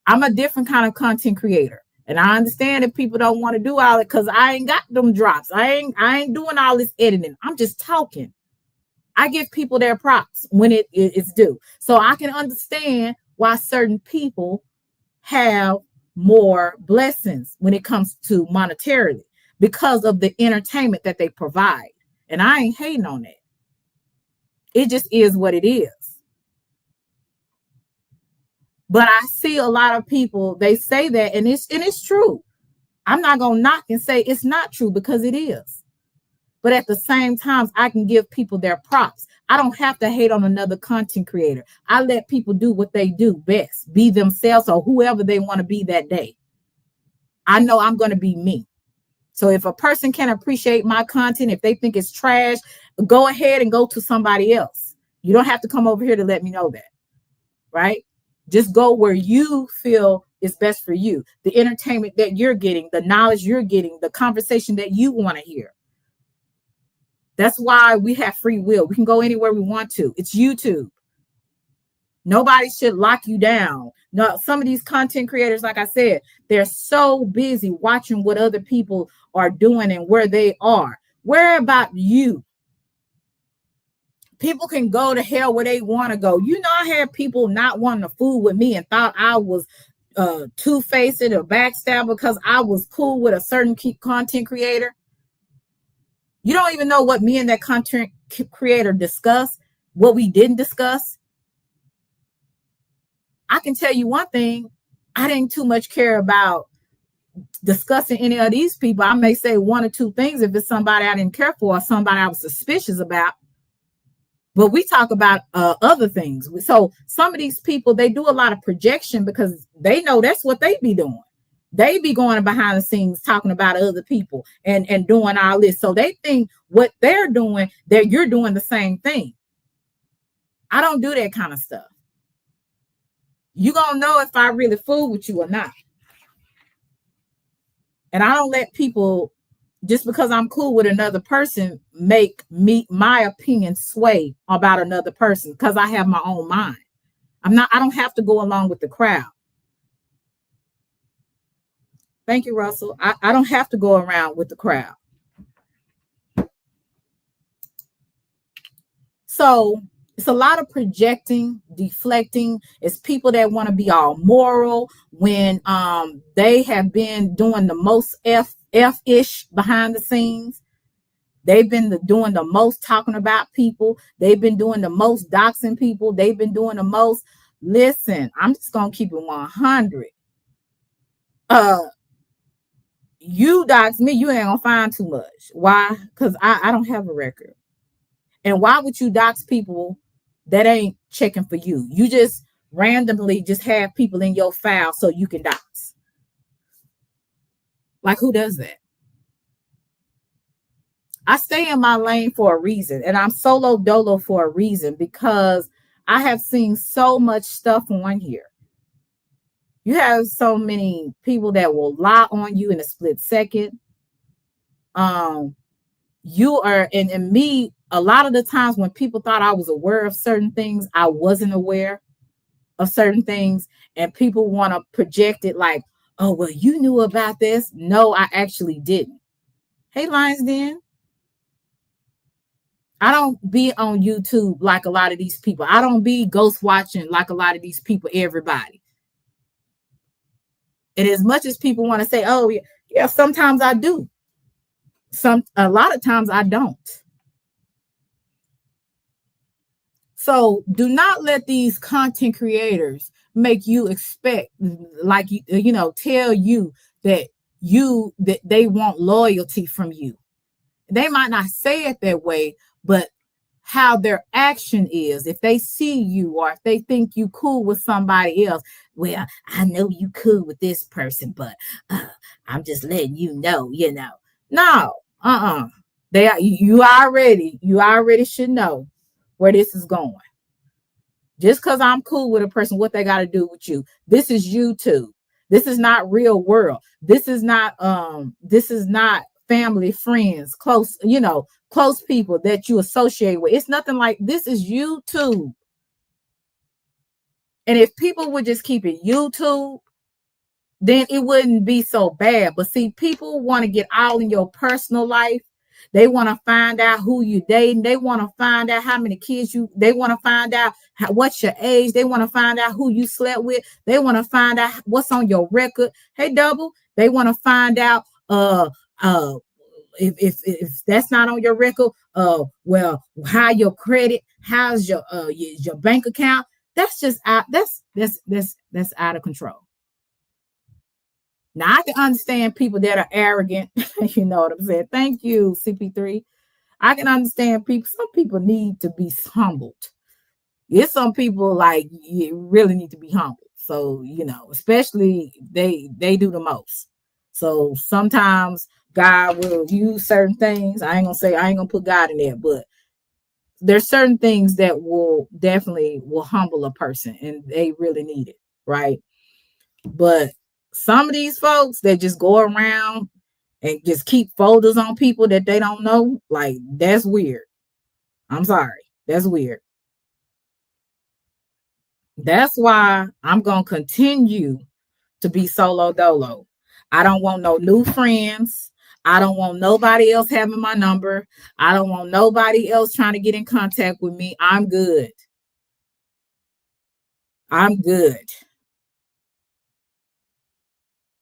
I'm a different kind of content creator. And I understand if people don't want to do all it because I ain't got them drops. I ain't doing all this editing. I'm just talking. I give people their props when it's due. So I can understand why certain people have more blessings when it comes to monetarily because of the entertainment that they provide. And I ain't hating on that. It just is what it is. But I see a lot of people, they say that, and it's true. I'm not going to knock and say it's not true because it is. But at the same time, I can give people their props. I don't have to hate on another content creator. I let people do what they do best, be themselves or whoever they want to be that day. I know I'm going to be me. So if a person can appreciate my content, if they think it's trash, go ahead and go to somebody else. You don't have to come over here to let me know that, right? Just go where you feel is best for you. The entertainment that you're getting, the knowledge you're getting, the conversation that you want to hear. That's why we have free will. We can go anywhere we want to. It's YouTube. Nobody should lock you down. No, some of these content creators, like I said, they're so busy watching what other people are doing and where they are. Where about you? People can go to hell where they want to go. You know, I had people not wanting to fool with me and thought I was two-faced or backstab because I was cool with a certain content creator. You don't even know what me and that content creator discussed, what we didn't discuss. I can tell you one thing, I didn't too much care about discussing any of these people. I may say one or two things if it's somebody I didn't care for or somebody I was suspicious about. But we talk about other things. So some of these people, they do a lot of projection because they know that's what they be doing. They be going behind the scenes talking about other people and doing all this. So they think what they're doing, that you're doing the same thing. I don't do that kind of stuff. You're going to know if I really fool with you or not. And I don't let people, just because I'm cool with another person, make my opinion sway about another person because I have my own mind. I don't have to go along with the crowd. Thank you, Russell. I don't have to go around with the crowd. So it's a lot of projecting, deflecting. It's people that want to be all moral when they have been doing the most F-ish behind the scenes. They've been doing the most talking about people. They've been doing the most doxing people. They've been doing the most. Listen, I'm just going to keep it 100. You dox me, you ain't going to find too much. Why? Because I don't have a record. And why would you dox people that ain't checking for you? You just randomly just have people in your file so you can dox. Like, who does that? I stay in my lane for a reason, and I'm solo dolo for a reason because I have seen so much stuff on here. You have so many people that will lie on you in a split second. You are, and me, a lot of the times when people thought I was aware of certain things, I wasn't aware of certain things, and people want to project it like, oh, well, you knew about this. No, I actually didn't. Hey, Lions Den. I don't be on YouTube like a lot of these people. I don't be ghost watching like a lot of these people, everybody. And as much as people want to say, oh, yeah, sometimes I do. A lot of times I don't. So do not let these content creators make you expect, like, tell you that they want loyalty from you. They might not say it that way, but how their action is, if they see you or if they think you cool with somebody else, well, I know you cool with this person, but I'm just letting you know, No, you already should know where this is going. Just because I'm cool with a person, what they got to do with you? This is YouTube. This is not real world. This is not family, friends, close people that you associate with. It's nothing like this. Is YouTube. And if people would just keep it YouTube, then it wouldn't be so bad. But see, people want to get all in your personal life. They want to find out who you dating. They want to find out how many kids they want to find out what's your age. They want to find out who you slept with. They want to find out what's on your record. Hey, Double. They want to find out if that's not on your record, well, how your credit, how's your bank account? That's just out. That's out of control. Now I can understand people that are arrogant. You know what I'm saying? Thank you, CP3. I can understand people. Some people need to be humbled. There's some people like you really need to be humbled. So, especially they do the most. So sometimes God will use certain things. I ain't gonna put God in there, but there's certain things that will definitely will humble a person, and they really need it, right? But some of these folks that just go around and just keep folders on people that they don't know, like, that's weird. I'm sorry. That's weird. That's why I'm going to continue to be solo dolo. I don't want no new friends. I don't want nobody else having my number. I don't want nobody else trying to get in contact with me. I'm good. I'm good.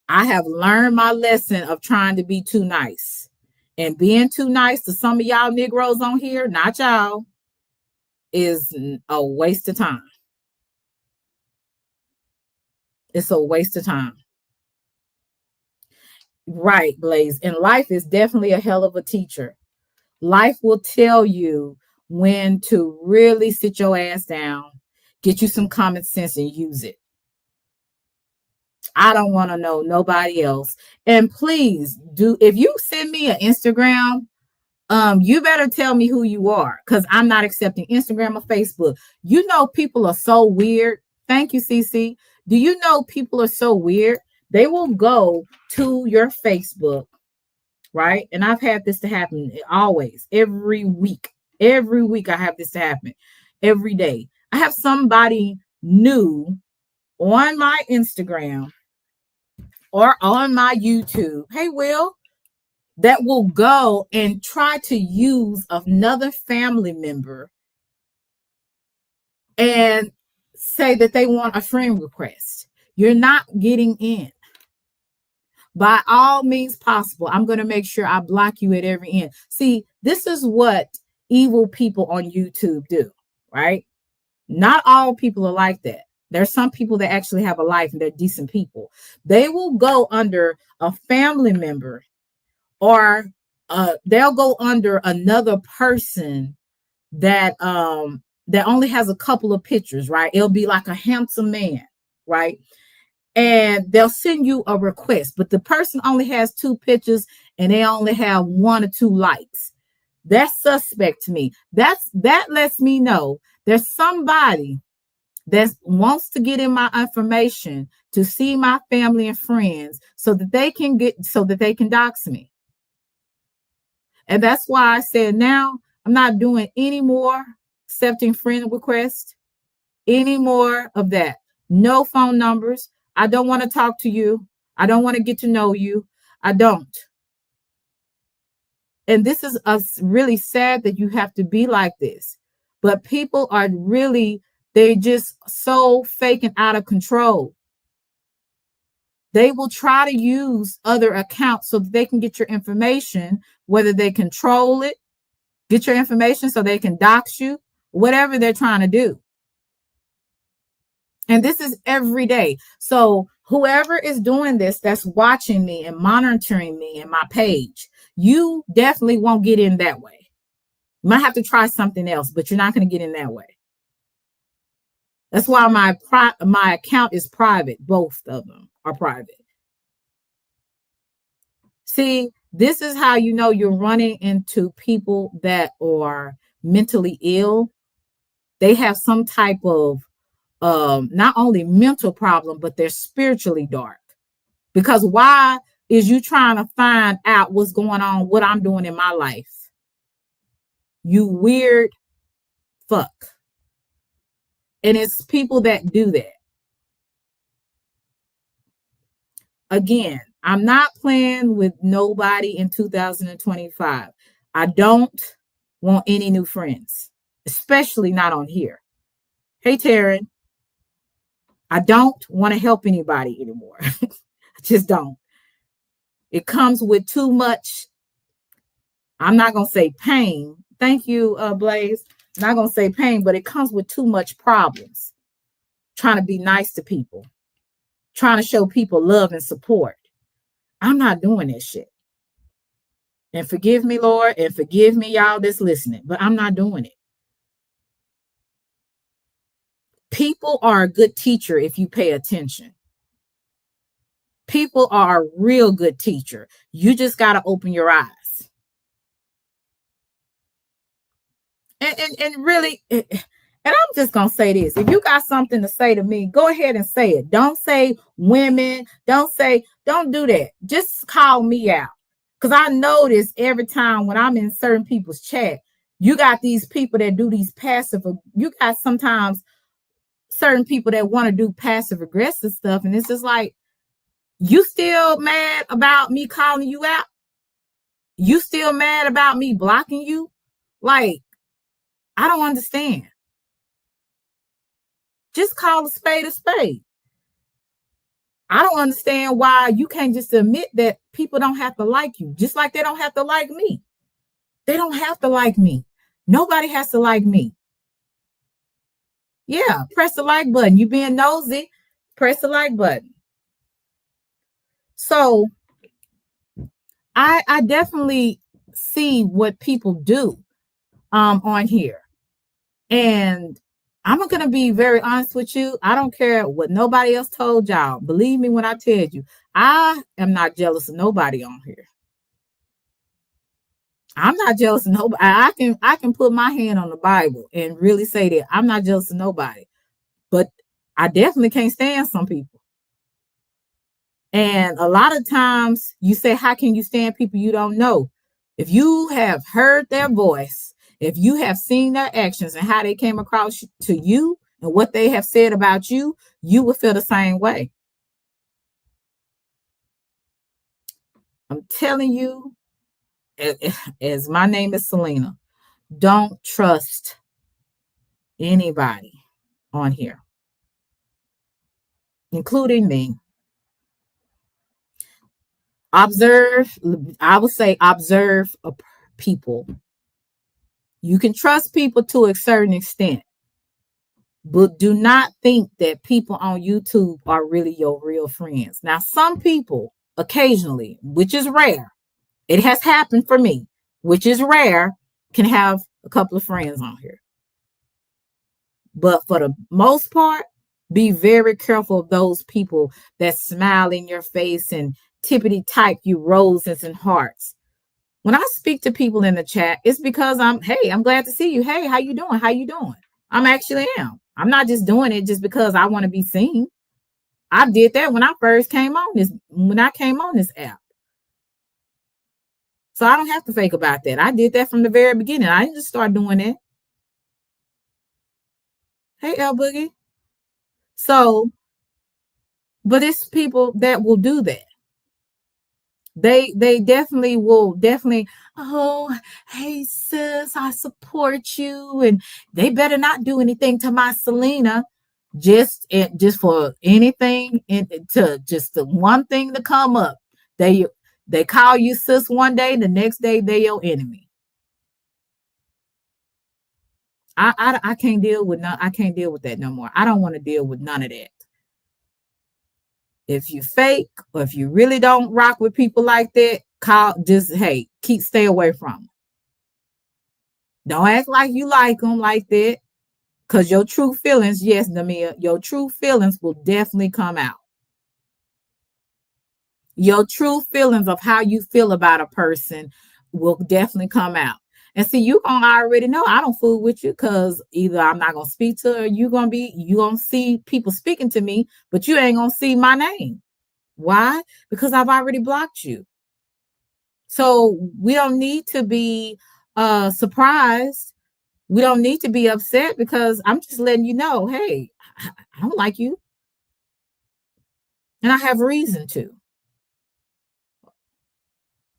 I have learned my lesson of trying to be too nice. And being too nice to some of y'all Negroes on here, not y'all, is a waste of time. It's a waste of time. Right, Blaze. And life is definitely a hell of a teacher. Life will tell you when to really sit your ass down, get you some common sense, and use it. I don't want to know nobody else. And please do, if you send me an Instagram, you better tell me who you are, because I'm not accepting Instagram or Facebook. You know, people are so weird. Thank you, CC. Do you know people are so weird? They will go to your Facebook, right? And I've had this to happen always, every week. Every week I have this to happen. Every day. I have somebody new on my Instagram or on my YouTube. Hey, Will. That will go and try to use another family member and say that they want a friend request. You're not getting in. By all means possible, I'm going to make sure I block you at every end. See, this is what evil people on YouTube do, right? Not all people are like that. There's some people that actually have a life and they're decent people. They will go under a family member, or they'll go under another person that that only has a couple of pictures, right? It'll be like a handsome man, right? And they'll send you a request, but the person only has 2 pictures and they only have 1 or 2 likes. That's suspect to me. That lets me know there's somebody that wants to get in my information to see my family and friends so that they can dox me. And that's why I said now I'm not doing any more accepting friend requests, any more of that. No phone numbers. I don't want to talk to you. I don't want to get to know you. I don't. And this is really sad that you have to be like this. But people are really, they're just so fake and out of control. They will try to use other accounts so that they can get your information, whether they control it, get your information so they can dox you, whatever they're trying to do. And this is every day. So whoever is doing this, that's watching me and monitoring me and my page, you definitely won't get in that way. You might have to try something else, but you're not going to get in that way. That's why my account is private. Both of them are private. See, this is how you know you're running into people that are mentally ill. They have some type of not only mental problem, but they're spiritually dark. Because why is you trying to find out what's going on, what I'm doing in my life? You weird fuck. And it's people that do that. Again, I'm not playing with nobody in 2025. I don't want any new friends, especially not on here. Hey, Taryn. I don't want to help anybody anymore. I just don't. It comes with too much. I'm not going to say pain. Thank you, Blaze. I'm not going to say pain, but it comes with too much problems. Trying to be nice to people. Trying to show people love and support. I'm not doing this shit. And forgive me, Lord, and forgive me, y'all that's listening, but I'm not doing it. People are a good teacher if you pay attention. People are a real good teacher. You just got to open your eyes. And really, and I'm just gonna say this: if you got something to say to me, go ahead and say it. Don't say women. Don't do that. Just call me out. Because I notice every time when I'm in certain people's chat, you got these people that do these passive. You got sometimes certain people that want to do passive aggressive stuff, and it's just like, you still mad about me calling you out? You still mad about me blocking you? Like, I don't understand. Just call a spade a spade. I don't understand why you can't just admit that people don't have to like you, just like they don't have to like me. They don't have to like me. Nobody has to like me. Yeah, press the like button. You being nosy, press the like button. So I definitely see what people do on here. And I'm going to be very honest with you. I don't care what nobody else told y'all. Believe me when I tell you, I am not jealous of nobody on here. I'm not jealous of nobody. I can put my hand on the Bible and really say that I'm not jealous of nobody. But I definitely can't stand some people. And a lot of times you say, how can you stand people you don't know? If you have heard their voice, if you have seen their actions and how they came across to you and what they have said about you, you will feel the same way. I'm telling you, as my name is Selena, don't trust anybody on here, including me. Observe, I would say observe people. You can trust people to a certain extent, but do not think that people on YouTube are really your real friends. Now, some people occasionally, which is rare, it has happened for me, which is rare, can have a couple of friends on here. But for the most part, be very careful of those people that smile in your face and tippity type you roses and hearts. When I speak to people in the chat, it's because I'm glad to see you. Hey, how you doing? How you doing? I'm actually am. I'm not just doing it just because I want to be seen. I did that when I first came on this app. So I don't have to fake about that. I did that from the very beginning. I didn't just start doing that. Hey, L Boogie. So, but it's people that will do that. They definitely will oh, hey sis, I support you, and they better not do anything to my Selena just for anything to just the one thing to come up. They call you sis one day, the next day they're your enemy. I can't deal with I can't deal with that no more. I don't want to deal with none of that. If you fake or if you really don't rock with people like that, stay away from them. Don't act like you like them like that, because your true feelings, yes, Namia, your true feelings will definitely come out. Your true feelings of how you feel about a person will definitely come out. And see, you gonna already know I don't fool with you, because either I'm not gonna speak to her, you gonna see people speaking to me, but you ain't gonna see my name. Why? Because I've already blocked you. So we don't need to be surprised. We don't need to be upset, because I'm just letting you know, hey, I don't like you. And I have reason to.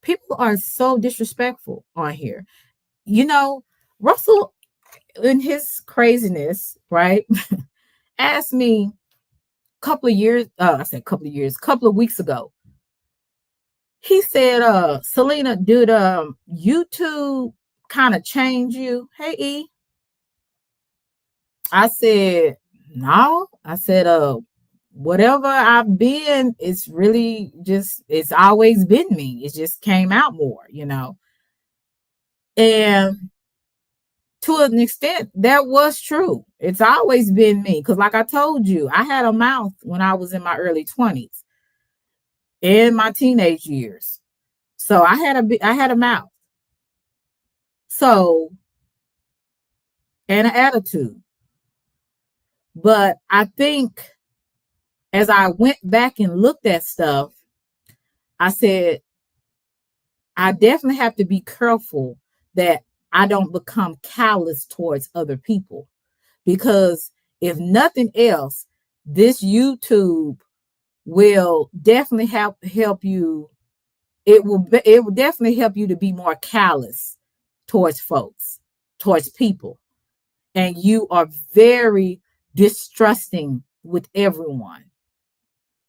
People are so disrespectful on here. You know, Russell, in his craziness, right, asked me a couple of weeks ago. He said, Selena, did YouTube kind of change you? Hey, E. I said, no. I said, whatever I've been, it's always been me. It just came out more, And to an extent, that was true. It's always been me. Because like I told you, I had a mouth when I was in my early 20s, in my teenage years. So I had a mouth. So and an attitude. But I think as I went back and looked at stuff, I said, I definitely have to be careful that I don't become callous towards other people. Because if nothing else, this YouTube will definitely help you. It will definitely help you to be more callous towards folks, towards people. And you are very distrusting with everyone.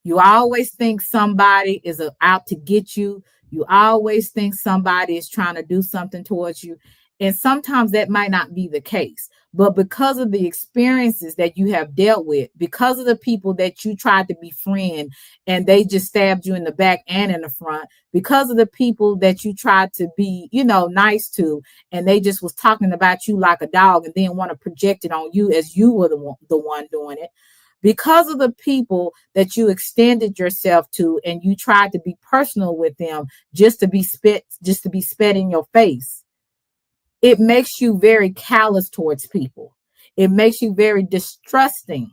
You always think somebody is out to get you. You always think somebody is trying to do something towards you. And sometimes that might not be the case. But because of the experiences that you have dealt with, because of the people that you tried to befriend and they just stabbed you in the back and in the front, because of the people that you tried to be, nice to, and they just was talking about you like a dog and then want to project it on you as you were the one doing it, because of the people that you extended yourself to and you tried to be personal with them just to be spit in your face. It makes you very callous towards people. It makes you very distrusting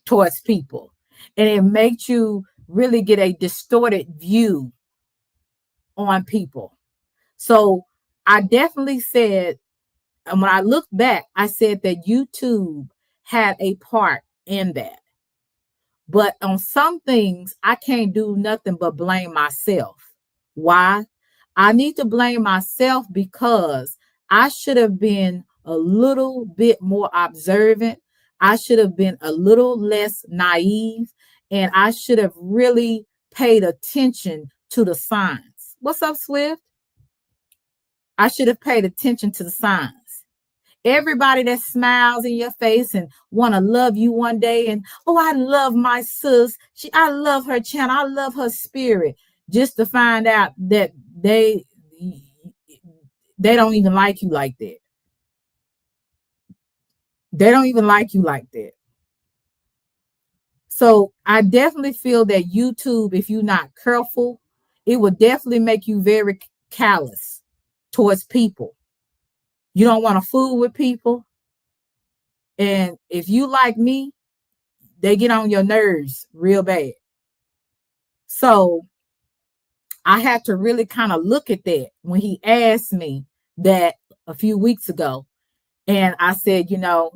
towards people. And it makes you really get a distorted view on people. So I definitely said, and when I look back, I said that YouTube had a part in that. But on some things, I can't do nothing but blame myself. Why? I need to blame myself because I should have been a little bit more observant. I should have been a little less naive, and I should have really paid attention to the signs. What's up, Swift? I should have paid attention to the signs. Everybody that smiles in your face and want to love you one day, and I love my sis. I love her channel. I love her spirit. Just to find out that they don't even like you like that. They don't even like you like that. So I definitely feel that YouTube, if you're not careful, it will definitely make you very callous towards people. You don't want to fool with people. And if you like me, they get on your nerves real bad. So I had to really kind of look at that when he asked me that a few weeks ago. And I said,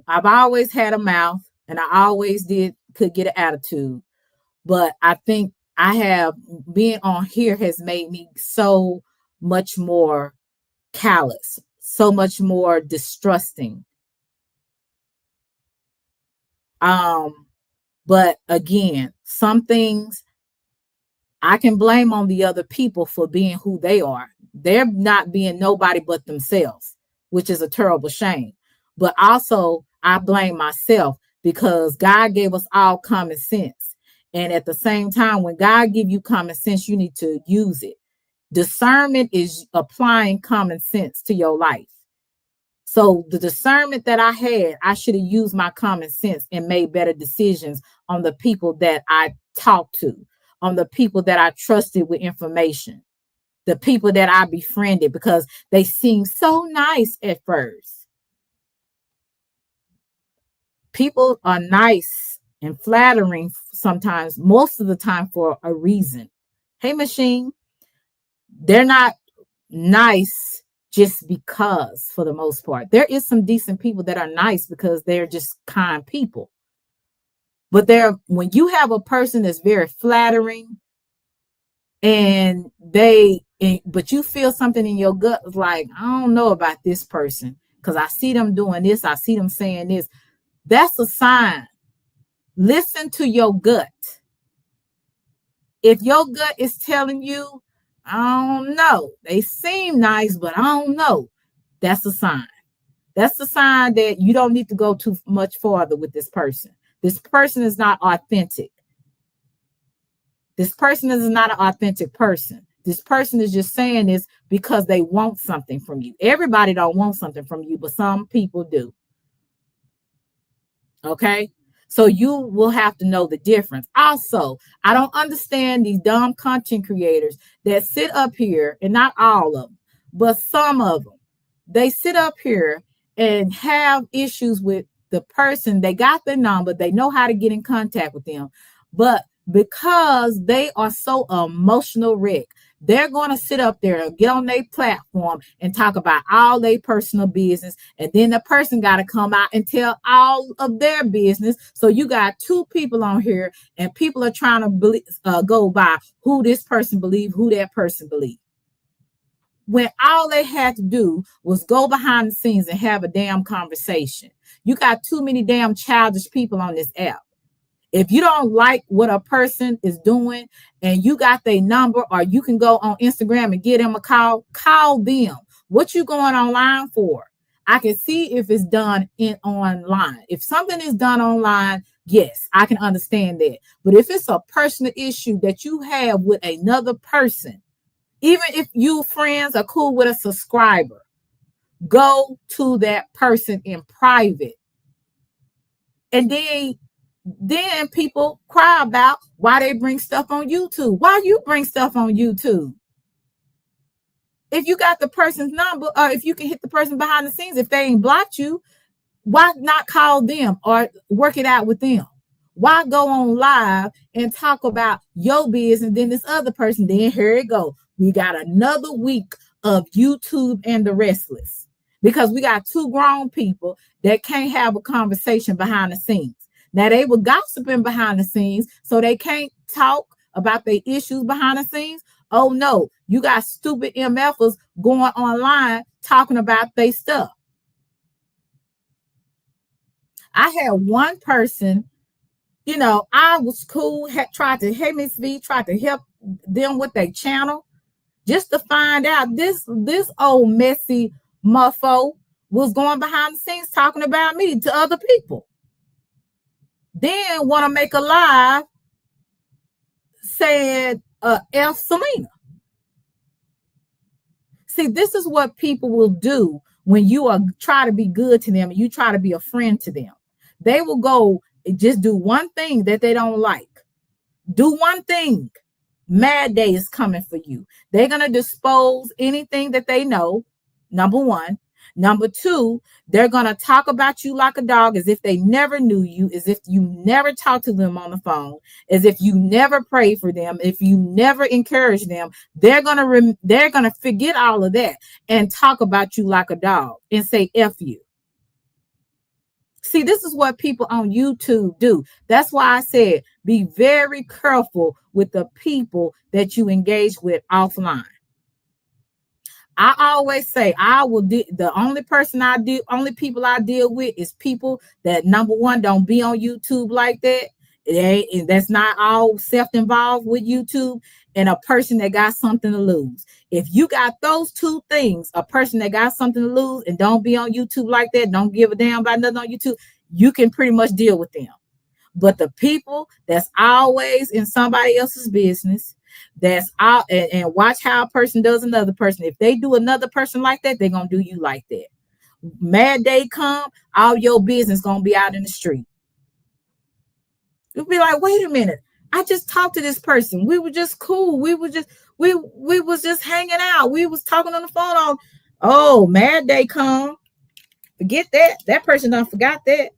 I've always had a mouth and I always could get an attitude. But I think being on here has made me so much more callous, so much more distrusting. But again, some things I can blame on the other people for being who they are. They're not being nobody but themselves, which is a terrible shame. But also I blame myself because God gave us all common sense. And at the same time, when God gives you common sense, you need to use it. Discernment is applying common sense to your life. So the discernment that I had, I should have used my common sense and made better decisions on the people that I talked to, on the people that I trusted with information, the people that I befriended because they seemed so nice at first. People are nice and flattering sometimes, most of the time for a reason. Hey, Machine, they're not nice just because, for the most part. There is some decent people that are nice because they're just kind people. But when you have a person that's very flattering but you feel something in your gut like, I don't know about this person because I see them doing this, I see them saying this. That's a sign. Listen to your gut. If your gut is telling you, I don't know, they seem nice, but I don't know, that's a sign. That's a sign that you don't need to go too much farther with this person. This person is not authentic. This person is not an authentic person. This person is just saying this because they want something from you. Everybody don't want something from you, but some people do. Okay? So you will have to know the difference. Also, I don't understand these dumb content creators that sit up here, and not all of them, but some of them, they sit up here and have issues with the person. They got their number, they know how to get in contact with them, but because they are so emotional wreck, they're going to sit up there and get on their platform and talk about all their personal business, and then the person got to come out and tell all of their business. So you got two people on here, and people are trying to go by who this person believe, who that person believe, when all they had to do was go behind the scenes and have a damn conversation. You got too many damn childish people on this app. If you don't like what a person is doing and you got their number, or you can go on Instagram and give them a call them. What you going online for? I can see if it's done online. If something is done online, yes, I can understand that. But if it's a personal issue that you have with another person, even if you friends are cool with a subscriber, go to that person in private. And then people cry about why they bring stuff on YouTube. Why you bring stuff on YouTube? If you got the person's number, or if you can hit the person behind the scenes, if they ain't blocked you, why not call them or work it out with them? Why go on live and talk about your business, then this other person, then here it go. We got another week of YouTube and the restless, because we got two grown people that can't have a conversation behind the scenes. Now, they were gossiping behind the scenes, so they can't talk about their issues behind the scenes. Oh, no, you got stupid MFers going online talking about their stuff. I had one person, I was cool, tried to, hey, Miss V, tried to help them with their channel, just to find out this old messy muffo was going behind the scenes talking about me to other people. Then want to make a live saying F Selena. See, this is what people will do when you are try to be good to them and you try to be a friend to them. They will go and just do one thing that they don't like. Do one thing. Mad day is coming for you. They're going to dispose anything that they know, number one. Number two, they're going to talk about you like a dog, as if they never knew you, as if you never talked to them on the phone, as if you never prayed for them, if you never encouraged them. They're going to forget all of that and talk about you like a dog and say F you. See, this is what people on YouTube do. That's why I said be very careful with the people that you engage with offline. I always say the only people I deal with is people that, number one, don't be on YouTube like that. That's not all self-involved with YouTube, and a person that got something to lose. If you got those two things, a person that got something to lose and don't be on YouTube like that, don't give a damn about nothing on YouTube, you can pretty much deal with them. But the people that's always in somebody else's business, that's out and watch how a person does another person. If they do another person like that, they're gonna do you like that. Mad day come, all your business gonna be out in the street. You'll be like, wait a minute, I just talked to this person. We were just cool. We was just hanging out. We was talking on the phone. Oh, mad day come. Forget that. That person done forgot that.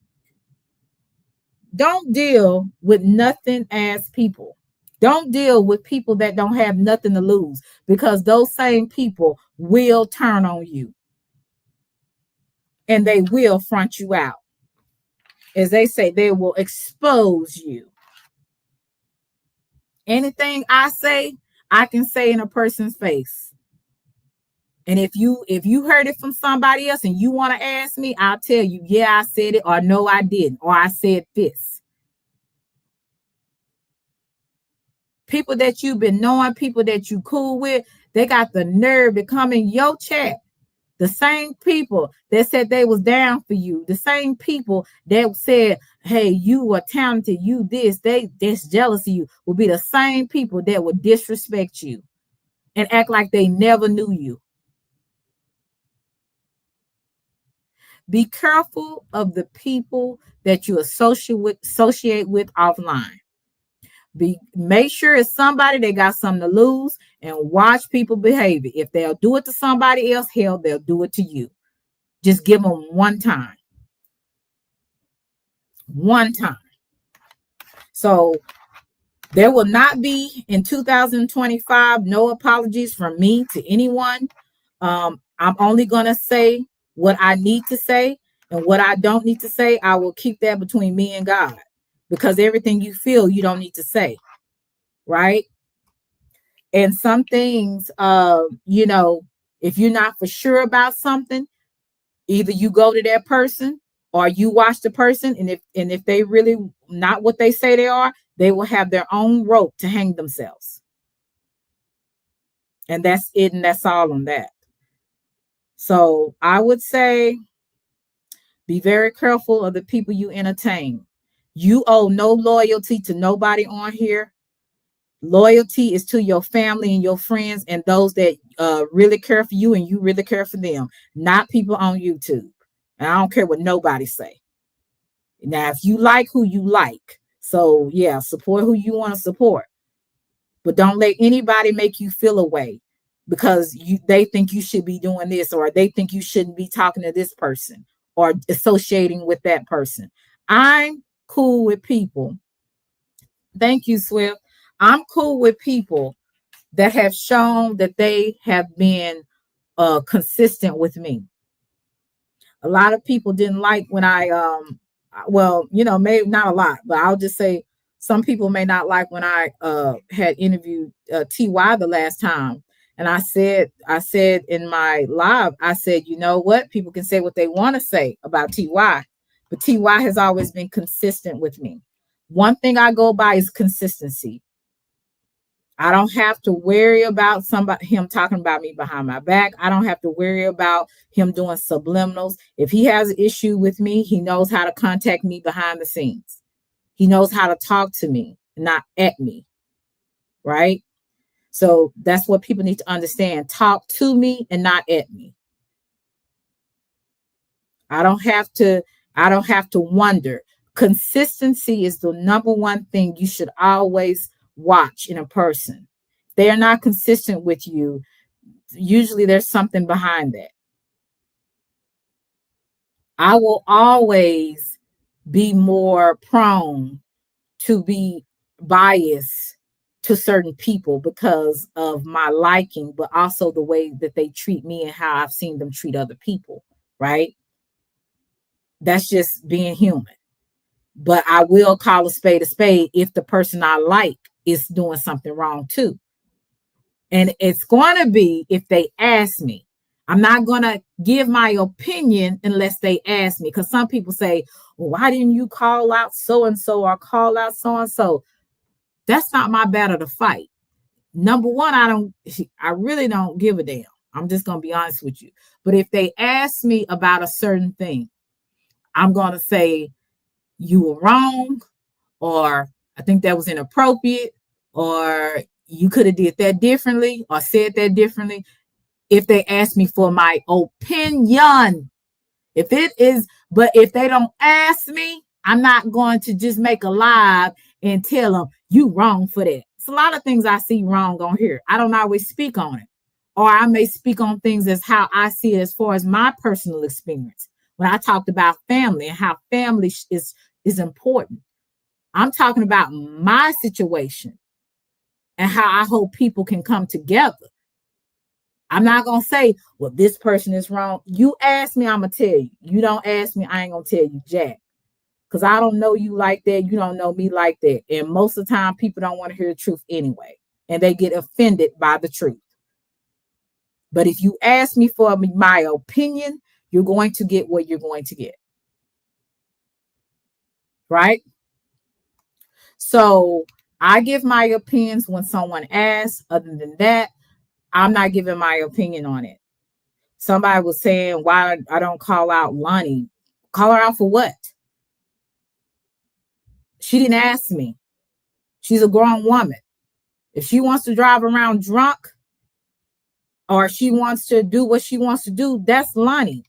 Don't deal with nothing as people. Don't deal with people that don't have nothing to lose, because those same people will turn on you and they will front you out. As they say, they will expose you. Anything I say, I can say in a person's face. And if you heard it from somebody else and you want to ask me, I'll tell you, yeah, I said it, or no, I didn't, or I said this. People that you've been knowing, people that you cool with, they got the nerve to come in your chat. The same people that said they was down for you, the same people that said, hey, you are talented, you that's jealous of you, will be the same people that would disrespect you and act like they never knew you. Be careful of the people that you associate with offline. Make sure it's somebody that got something to lose, and watch people behavior. If they'll do it to somebody else, hell, they'll do it to you. Just give them one time. One time. So there will not be in 2025 no apologies from me to anyone. I'm only going to say what I need to say, and what I don't need to say, I will keep that between me and God, because everything you feel, you don't need to say, right? And some things, you know, if you're not for sure about something, either you go to that person or you watch the person, and if they really not what they say they are, they will have their own rope to hang themselves. And that's it, and that's all on that. So I would say be very careful of the people you entertain. You owe no loyalty to nobody on here. Loyalty is to your family and your friends and those that really care for you and you really care for them, not people on YouTube. And I don't care what nobody say. Now, if you like who you like, so yeah, support who you want to support. But don't let anybody make you feel away because they think you should be doing this, or they think you shouldn't be talking to this person or associating with that person. I'm cool with people. Thank you, Swift. I'm cool with people that have shown that they have been consistent with me. A lot of people didn't like when well, you know, maybe not a lot, but I'll just say some people may not like when I had interviewed TY the last time. And I said in my live, I said, you know what? People can say what they want to say about TY, but TY has always been consistent with me. One thing I go by is consistency. I don't have to worry about him talking about me behind my back. I don't have to worry about him doing subliminals. If he has an issue with me, he knows how to contact me behind the scenes. He knows how to talk to me, not at me, right? So that's what people need to understand. Talk to me and not at me. I don't have to wonder. Consistency is the number one thing you should always watch in a person. If they are not consistent with you, usually there's something behind that. I will always be more prone to be biased to certain people because of my liking, but also the way that they treat me and how I've seen them treat other people, right? That's just being human. But I will call a spade if the person I like is doing something wrong too. And it's going to be if they ask me. I'm not going to give my opinion unless they ask me. Because some people say, well, why didn't you call out so-and-so or call out so-and-so? That's not my battle to fight. Number one, I really don't give a damn. I'm just going to be honest with you. But if they ask me about a certain thing, I'm going to say, you were wrong, or I think that was inappropriate, or you could have did that differently or said that differently. If they ask me for my opinion, if they don't ask me, I'm not going to just make a live and tell them you wrong for that. It's a lot of things I see wrong on here. I don't always speak on it, or I may speak on things as how I see it as far as my personal experience. When I talked about family and how family is important, I'm talking about my situation and how I hope people can come together. I'm not going to say, well, this person is wrong. You ask me, I'm going to tell you. You don't ask me, I ain't going to tell you jack. Because I don't know you like that. You don't know me like that. And most of the time, people don't want to hear the truth anyway. And they get offended by the truth. But if you ask me for my opinion, you're going to get what you're going to get. Right? So I give my opinions when someone asks. Other than that, I'm not giving my opinion on it. Somebody was saying why I don't call out Lonnie. Call her out for what? She didn't ask me. She's a grown woman. If she wants to drive around drunk or she wants to do what she wants to do, that's Lonnie.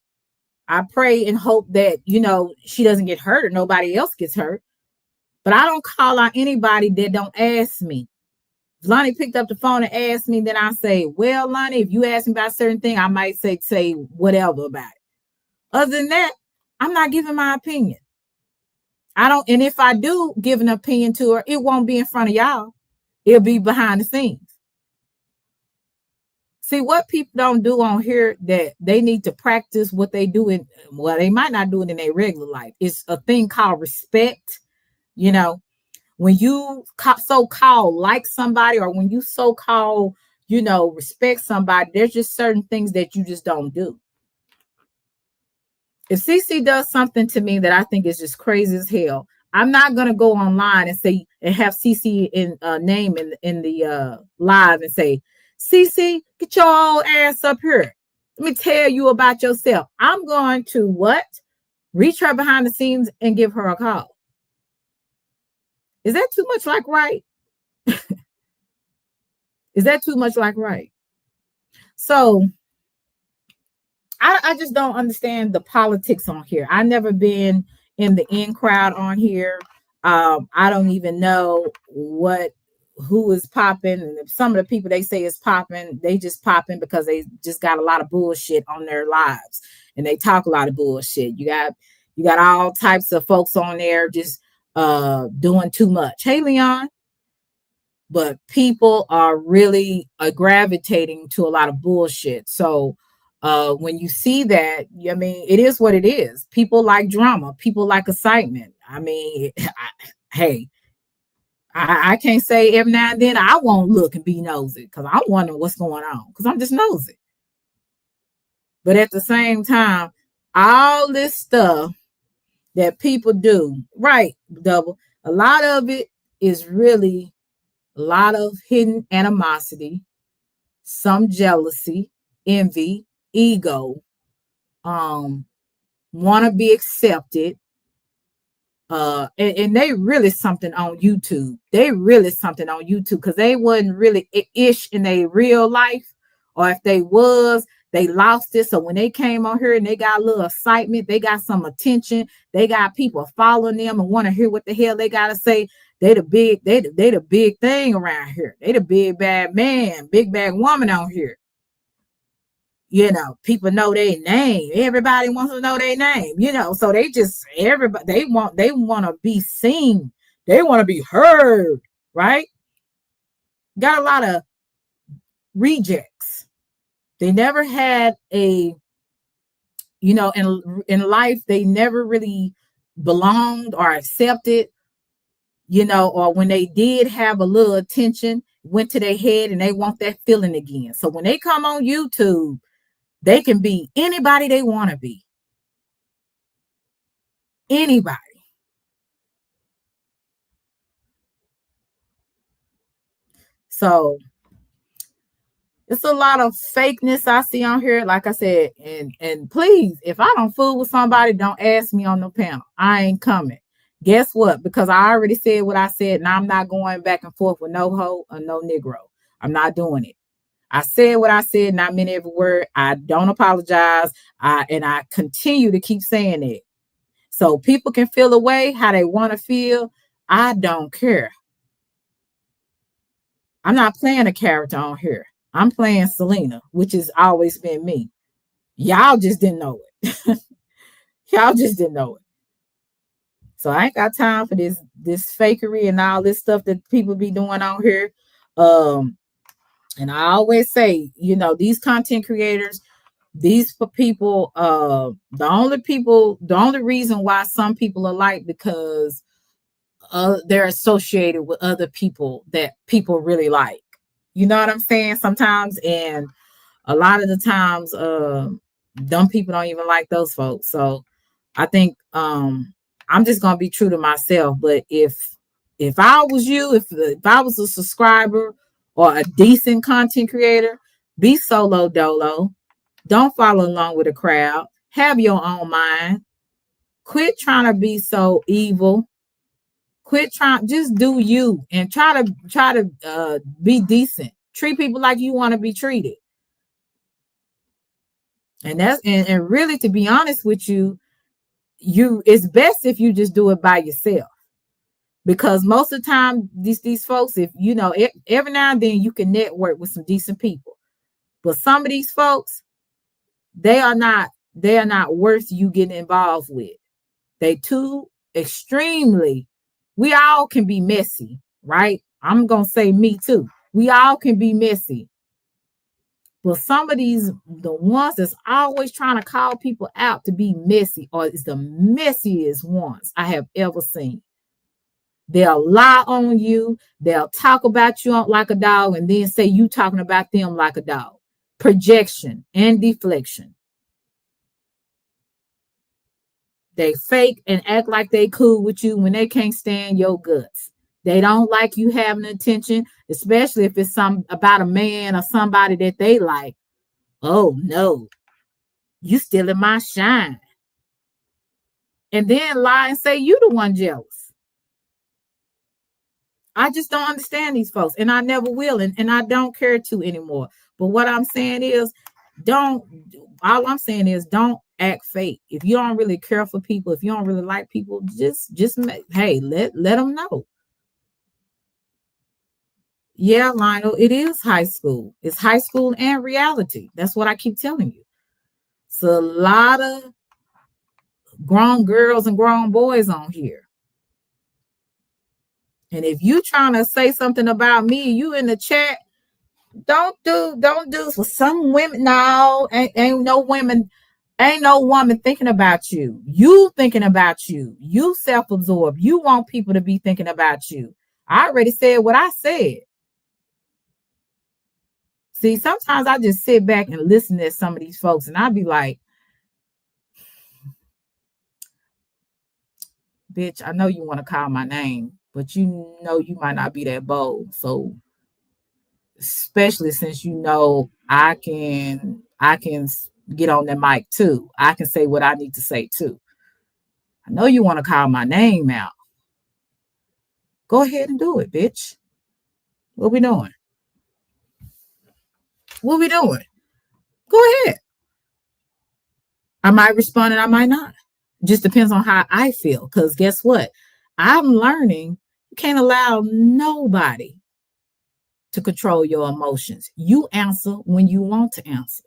I pray and hope that, she doesn't get hurt or nobody else gets hurt. But I don't call out anybody that don't ask me. If Lonnie picked up the phone and asked me, then I say, well, Lonnie, if you ask me about a certain thing, I might say whatever about it. Other than that, I'm not giving my opinion. I don't, and if I do give an opinion to her, it won't be in front of y'all. It'll be behind the scenes. See, what people don't do on here that they need to practice what they do in, well, they might not do it in their regular life. It's a thing called respect. You know, when you so-called like somebody, or when you so-called, respect somebody, there's just certain things that you just don't do. If CC does something to me that I think is just crazy as hell, I'm not gonna go online and say and have CC in name in the live and say, CC, get your old ass up here. Let me tell you about yourself. I'm going to what? Reach her behind the scenes and give her a call. Is that too much like right? Is that too much like right? So I just don't understand the politics on here. I've never been in the in crowd on here. I don't even know who is popping. And some of the people they say is popping, they just popping because they just got a lot of bullshit on their lives and they talk a lot of bullshit. You got all types of folks on there just doing too much. Hey, Leon. But people are really gravitating to a lot of bullshit. So when you see that, I mean, it is what it is. People like drama. People like excitement. I mean, I can't say every now and then I won't look and be nosy because I'm wondering what's going on because I'm just nosy. But at the same time, all this stuff that people do, right, Double, a lot of it is really a lot of hidden animosity, some jealousy, envy, ego, want to be accepted. And they really something on YouTube. They really something on YouTube because they wasn't really ish in their real life, or if they was, they lost it. So when they came on here and they got a little excitement, they got some attention, they got people following them and want to hear what the hell they gotta say. They the big thing around here. They the big bad man, big bad woman on here. People know their name. Everybody wants to know their name, so they just, everybody, they want to be seen. They want to be heard, right? Got a lot of rejects. They never had in life, they never really belonged or accepted, or when they did have a little attention, went to their head and they want that feeling again. So when they come on YouTube, they can be anybody they want to be. Anybody. So it's a lot of fakeness I see on here, like I said. And please, if I don't fool with somebody, don't ask me on the panel. I ain't coming. Guess what? Because I already said what I said, and I'm not going back and forth with no hoe or no Negro. I'm not doing it. I said what I said, not meant every word. I don't apologize. And I continue to keep saying it. So people can feel away how they want to feel. I don't care. I'm not playing a character on here. I'm playing Selena, which has always been me. Y'all just didn't know it. Y'all just didn't know it. So I ain't got time for this fakery and all this stuff that people be doing on here. And I always say, these content creators, these people, the only reason why some people are like, because they're associated with other people that people really like. You know what I'm saying? Sometimes, and a lot of the times, dumb people don't even like those folks. So I think I'm just gonna be true to myself. But if I was you, if I was a subscriber or a decent content creator, be solo dolo. Don't follow along with the crowd. Have your own mind. Quit trying to be so evil. Quit trying, just do you, and try to be decent. Treat people like you want to be treated. And that's and really, to be honest with you, it's best if you just do it by yourself. Because most of the time, these folks, if every now and then you can network with some decent people. But some of these folks, they are not they are not worth you getting involved with. They too extremely, we all can be messy, right? I'm going to say me too. We all can be messy. But some of these, the ones that's always trying to call people out to be messy, or is the messiest ones I have ever seen. They'll lie on you. They'll talk about you like a dog and then say you talking about them like a dog. Projection and deflection. They fake and act like they cool with you when they can't stand your guts. They don't like you having attention, especially if it's about a man or somebody that they like. Oh no, you stealing my shine. And then lie and say you the one jealous. I just don't understand these folks, and I never will, and I don't care to anymore. But what I'm saying is, don't act fake. If you don't really care for people, if you don't really like people, just let them know. Yeah, Lionel, it is high school. It's high school and reality. That's what I keep telling you. It's a lot of grown girls and grown boys on here. And if you trying to say something about me, you in the chat, don't do for some women. No, ain't no women. Ain't no woman thinking about you. You thinking about you. You self-absorbed. You want people to be thinking about you. I already said what I said. See, sometimes I just sit back and listen to some of these folks, and I'll be like, bitch, I know you want to call my name, but you know you might not be that bold. So, especially since you know I can get on the mic too. I can say what I need to say too. I know you want to call my name out. Go ahead and do it, bitch. What we doing? What we doing? Go ahead. I might respond and I might not. Just depends on how I feel. Because guess what? I'm learning you can't allow nobody to control your emotions. You answer when you want to answer.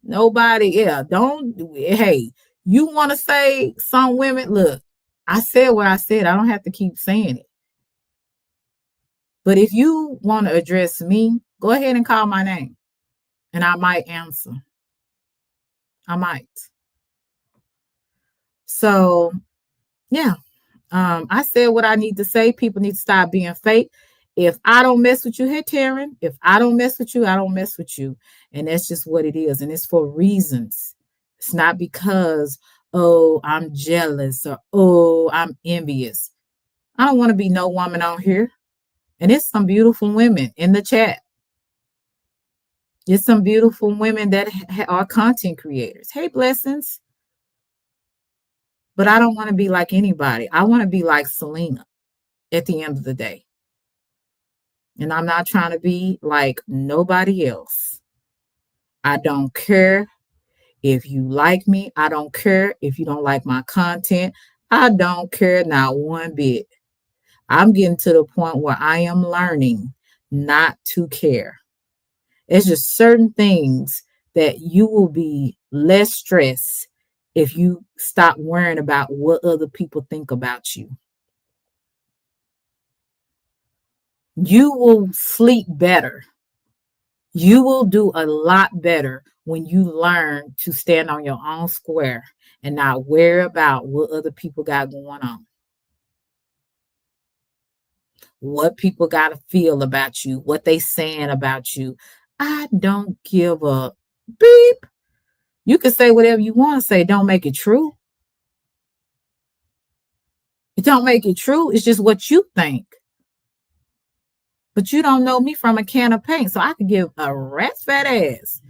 Nobody, hey, you want to say some women, look, I said what I said. I don't have to keep saying it. But if you want to address me, go ahead and call my name. And I might answer. I might. So, yeah. I said what I need to say. People need to stop being fake. If I don't mess with you, hey, Taryn, if I don't mess with you, I don't mess with you. And that's just what it is. And it's for reasons. It's not because, oh, I'm jealous or, oh, I'm envious. I don't want to be no woman on here. And it's some beautiful women in the chat. It's some beautiful women that are content creators. Hey, blessings. But I don't want to be like anybody. I want to be like Selena at the end of the day. And I'm not trying to be like nobody else. I don't care if you like me. I don't care if you don't like my content. I don't care not one bit. I'm getting to the point where I am learning not to care. It's just certain things that you will be less stressed if you stop worrying about what other people think about you. You will sleep better. You will do a lot better when you learn to stand on your own square and not worry about what other people got going on. What people got to feel about you, what they saying about you. I don't give a beep. You can say whatever you want to say. Don't make it true. It don't make it true. It's just what you think. But you don't know me from a can of paint, so I could give a rat's fat ass.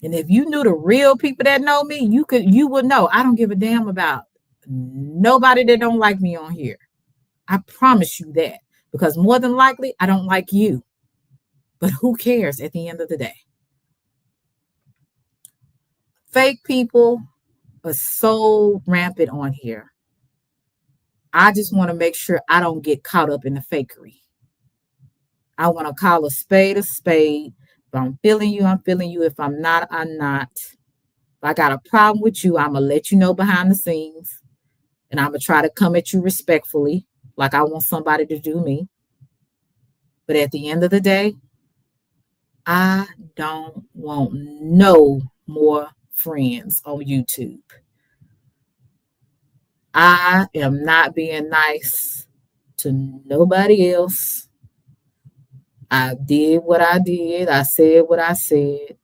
And if you knew the real people that know me, you would know I don't give a damn about nobody that don't like me on here. I promise you that. Because more than likely, I don't like you. But who cares at the end of the day? Fake people are so rampant on here. I just want to make sure I don't get caught up in the fakery. I want to call a spade a spade. If If I'm feeling you, I'm feeling you. If I'm not, I'm not. If I got a problem with you, I'm going to let you know behind the scenes. And I'm going to try to come at you respectfully, like I want somebody to do me. But at the end of the day, I don't want no more friends on YouTube. I am not being nice to nobody else. I did what I did. I said what I said.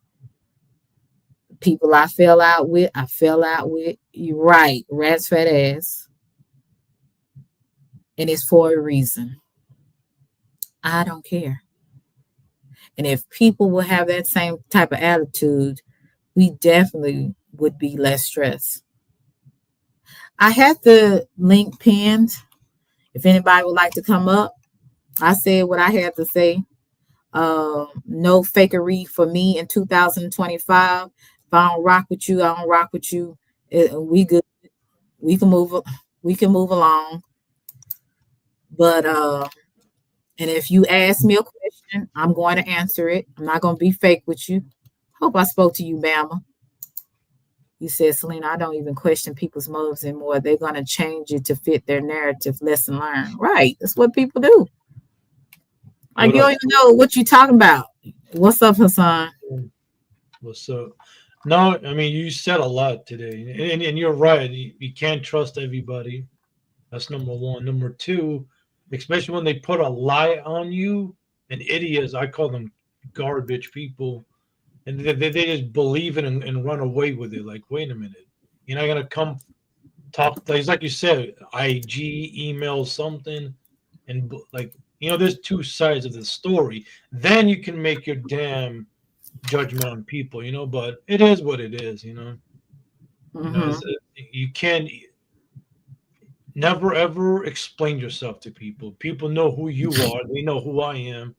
People I fell out with, I fell out with. You're right, rat's fat ass. And it's for a reason. I don't care. And if people will have that same type of attitude, we definitely would be less stressed. I had the link pinned. If anybody would like to come up, I said what I had to say. No fakery for me in 2025. If I don't rock with you, I don't rock with you. We good. We can move. We can move along. But and if you ask me a question, I'm going to answer it. I'm not going to be fake with you. Hope I spoke to you, Bama. You said, Selena, I don't even question people's motives anymore. They're going to change it to fit their narrative. Lesson learned. Right. That's what people do. Like, you don't even know what you're talking about. What's up, Hassan? What's up? No, I mean, you said a lot today. And you're right. You can't trust everybody. That's number one. Number two, especially when they put a lie on you, and idiots, I call them garbage people, and they just believe it and run away with it. Like, wait a minute. You're not going to come talk. Like you said, IG, email, something. And, like, there's two sides of the story. Then you can make your damn judgment on people, but it is what it is, Mm-hmm. You can't never ever explain yourself to people. People know who you are. They know who I am,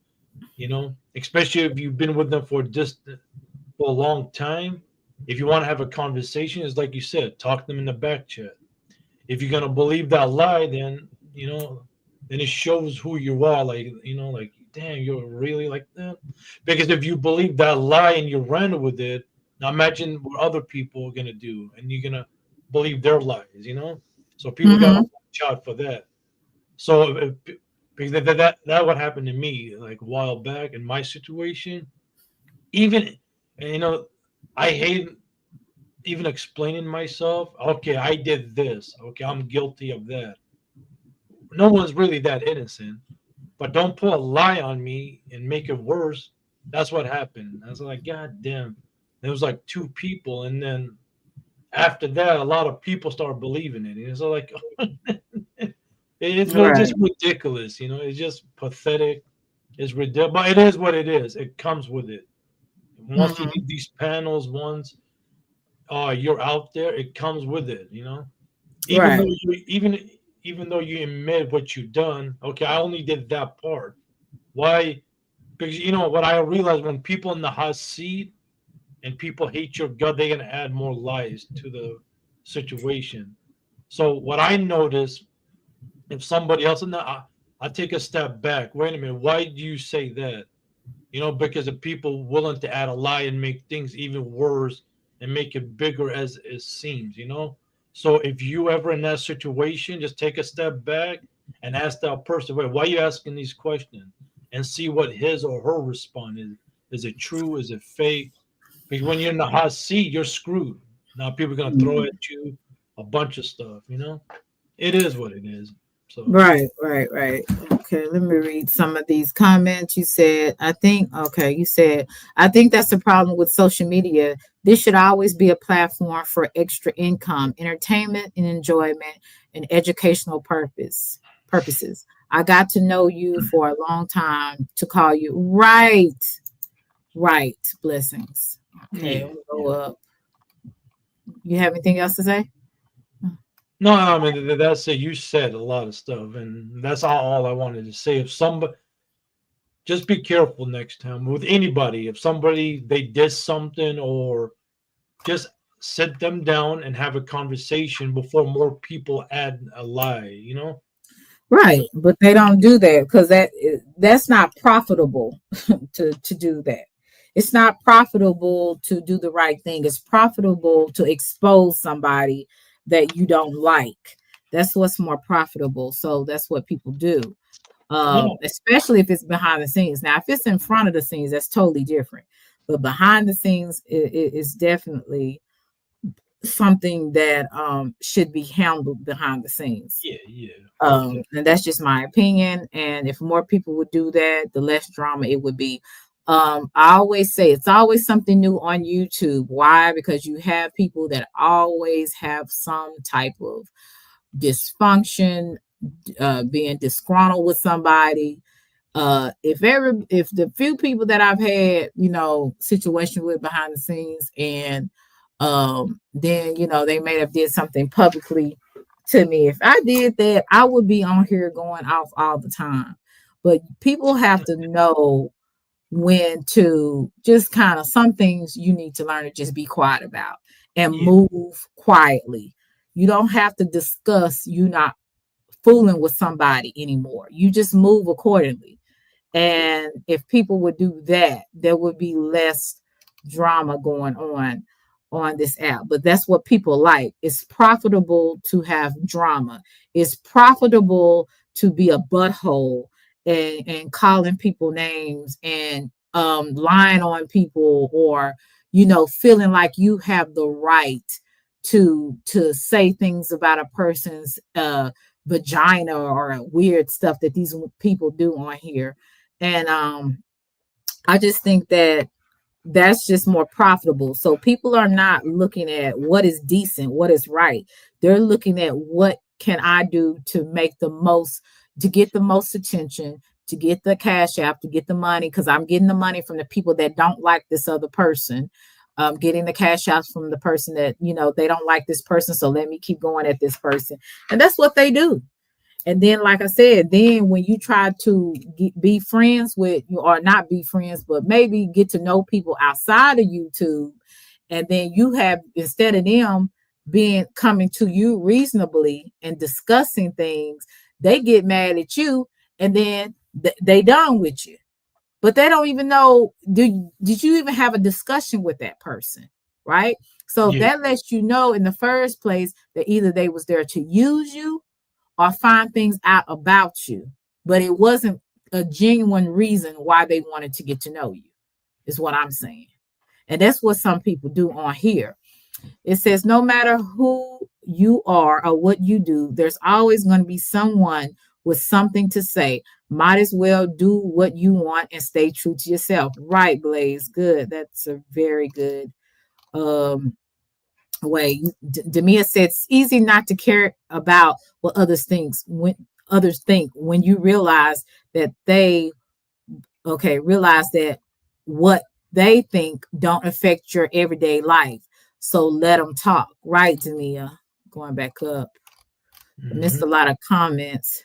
especially if you've been with them for a long time. If you want to have a conversation, it's like you said, talk to them in the back chat. If you're going to believe that lie, then, then it shows who you are. Like, like, damn, you're really like that. Because if you believe that lie and you ran with it, now imagine what other people are going to do. And you're going to believe their lies, So people got to watch out for that. So because that what happened to me like a while back in my situation. Even, I hate even explaining myself. Okay, I did this. Okay, I'm guilty of that. No one's really that innocent. But don't put a lie on me and make it worse. That's what happened. I was like, God damn. There was like two people, and then after that, a lot of people started believing it. And it's like, it's just ridiculous, It's just pathetic. It's ridiculous, but it is what it is. It comes with it. Once you need these panels, once you're out there, it comes with it, Even though you admit what you've done, okay, I only did that part. Why? Because what I realized, when people in the hot seat and people hate your gut, they're gonna add more lies to the situation. So what I noticed, if somebody else I take a step back. Wait a minute, why do you say that? Because of people willing to add a lie and make things even worse and make it bigger as it seems, So if you ever in that situation, just take a step back and ask that person, wait, why are you asking these questions? And see what his or her response is. Is it true? Is it fake? Because when you're in the hot seat, you're screwed. Now people are going to throw at you a bunch of stuff, It is what it is. So. Right. Okay, let me read some of these comments. You said, I think that's the problem with social media. This should always be a platform for extra income, entertainment and enjoyment, and educational purposes. I got to know you for a long time to call you. Right. Blessings. Okay, we'll go up. You have anything else to say? No, I mean, that's it. You said a lot of stuff, and that's all I wanted to say. If somebody, just be careful next time with anybody. If somebody, they did something, or just sit them down and have a conversation before more people add a lie, Right, but they don't do that because that's not profitable to do that. It's not profitable to do the right thing. It's profitable to expose somebody that you don't like. That's what's more profitable. So that's what people do. No, Especially if it's behind the scenes. Now, if it's in front of the scenes, that's totally different. But behind the scenes is definitely something that should be handled behind the scenes. yeah, yeah. And that's just my opinion. And if more people would do that, the less drama it would be. I always say it's always something new on YouTube. Why? Because you have people that always have some type of dysfunction, being disgruntled with somebody. If the few people that I've had, situation with behind the scenes, and then they may have did something publicly to me. If I did that, I would be on here going off all the time. But people have to know when to just kind of, some things you need to learn to just be quiet about and Yeah, move quietly. You don't have to discuss you not fooling with somebody anymore. You just move accordingly. And if people would do that, there would be less drama going on this app. But that's what people like. It's profitable to have drama. It's profitable to be a butthole and calling people names and lying on people, or feeling like you have the right to say things about a person's vagina or weird stuff that these people do on here. And I just think that that's just more profitable. So people are not looking at what is decent, what is right. They're looking at what can I do to make the most, to get the most attention, to get the cash app, to get the money, because I'm getting the money from the people that don't like this other person. Getting the cash outs from the person that, they don't like this person. So let me keep going at this person. And that's what they do. And then, like I said, then when you try to be friends with, or not be friends, but maybe get to know people outside of YouTube, and then you have, instead of them coming to you reasonably and discussing things, they get mad at you, and then they done with you. But they don't even know, did you even have a discussion with that person, right? So yeah, that lets you know in the first place that either they was there to use you or find things out about you, but it wasn't a genuine reason why they wanted to get to know you, is what I'm saying. And that's what some people do on here. It says, no matter who you are or what you do, there's always going to be someone with something to say. Might as well do what you want and stay true to yourself. Right, Blaze. Good. That's a very good way. Demia said it's easy not to care about what others think when you realize that realize that what they think don't affect your everyday life. So let them talk. Right, Demia. Going back up. I missed a lot of comments.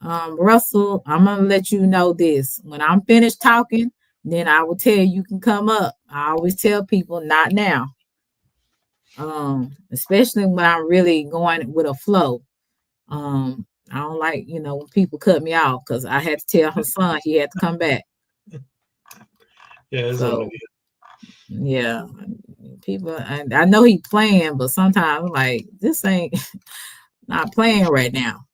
Russell, I'm gonna let you know this. When I'm finished talking, then I will tell you can come up. I always tell people not now. Especially when I'm really going with a flow. I don't like, when people cut me off, because I had to tell her son he had to come back. yeah. It's all So right. yeah, people, and I know he playing, but sometimes I'm like, this ain't not playing right now.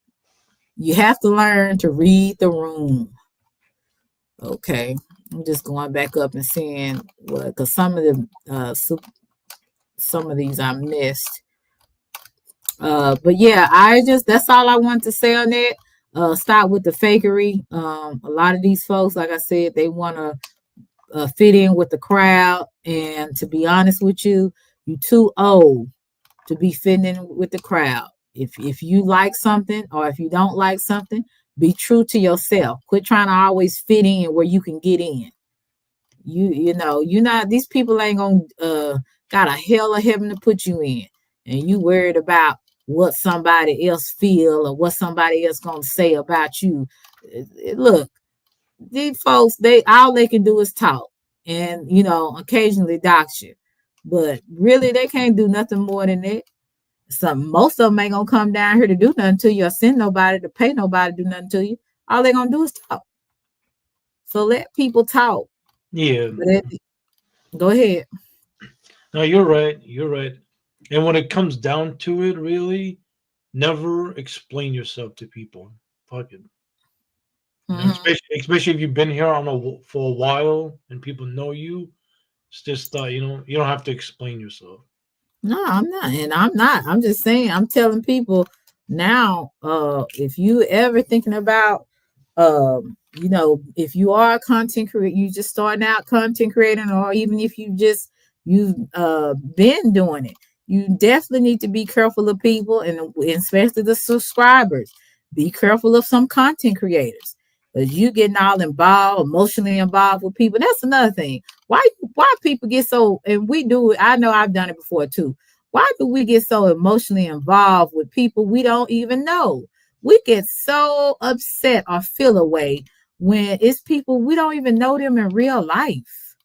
You have to learn to read the room. Okay, I'm just going back up and seeing what, because some of these I missed. But yeah, that's all I want to say on that. Stop with the fakery. A lot of these folks, like I said, they want to fit in with the crowd. And to be honest with you, you're too old to be fitting in with the crowd. If you like something, or if you don't like something, be true to yourself. Quit trying to always fit in where you can get in. You're not, these people ain't gonna got a hell of heaven to put you in, and you worried about what somebody else feel or what somebody else gonna say about you. Look, these folks, all they can do is talk, and occasionally dox you, but really they can't do nothing more than that. Most of them ain't gonna come down here to do nothing to you, or send nobody to pay nobody to do nothing to you. All they gonna do is talk. So let people talk. Yeah. But go ahead. No, you're right. You're right. And when it comes down to it, really, never explain yourself to people. Fuck it. You know, Hmm. especially if you've been here for a while and people know you. It's just you don't have to explain yourself. No, I'm not. And I'm not. I'm just saying, I'm telling people now, if you ever thinking about if you are a content creator, you just starting out content creating, or even if you've been doing it, you definitely need to be careful of people, and especially the subscribers. Be careful of some content creators. Because you getting all involved, emotionally involved with people. That's another thing. Why people get so, and we do it. I know I've done it before too. Why do we get so emotionally involved with people we don't even know? We get so upset or feel away when it's people we don't even know them in real life.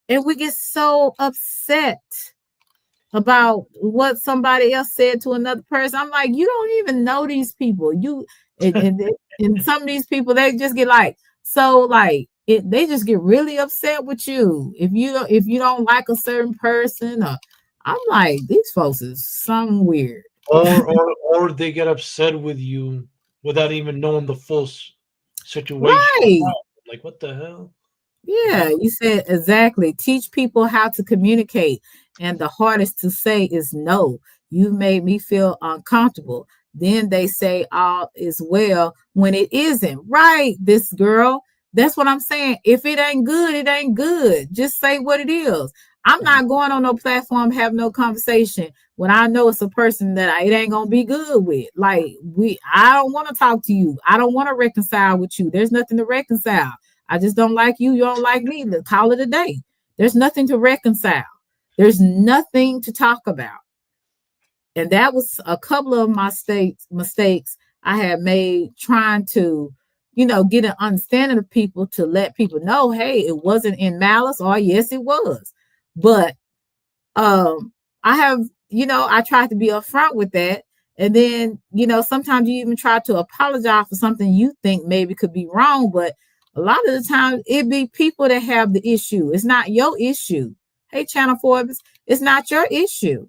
And we get so upset about what somebody else said to another person. I'm like, you don't even know these people. And some of these people, they just get like, so like they just get really upset with you if you don't like a certain person. Or I'm like, these folks is some weird. Or they get upset with you without even knowing the full situation. Right. Like, what the hell? Yeah, you said exactly. Teach people how to communicate. And the hardest to say is no. You made me feel uncomfortable. Then they say all is well when it isn't. Right, this girl. That's what I'm saying. If it ain't good, it ain't good. Just say what it is. I'm not going on no platform, have no conversation when I know it's a person that it ain't gonna be good with. Like I don't want to talk to you. I don't want to reconcile with you. There's nothing to reconcile. I just don't like you. You don't like me. Let's call it a day. There's nothing to reconcile. There's nothing to talk about. And that was a couple of my mistakes I had made trying to, get an understanding of people, to let people know, hey, it wasn't in malice, or yes, it was. But I have, I tried to be upfront with that. And then, sometimes you even try to apologize for something you think maybe could be wrong, but a lot of the time it be people that have the issue. It's not your issue. Hey, Channel Forbes, it's not your issue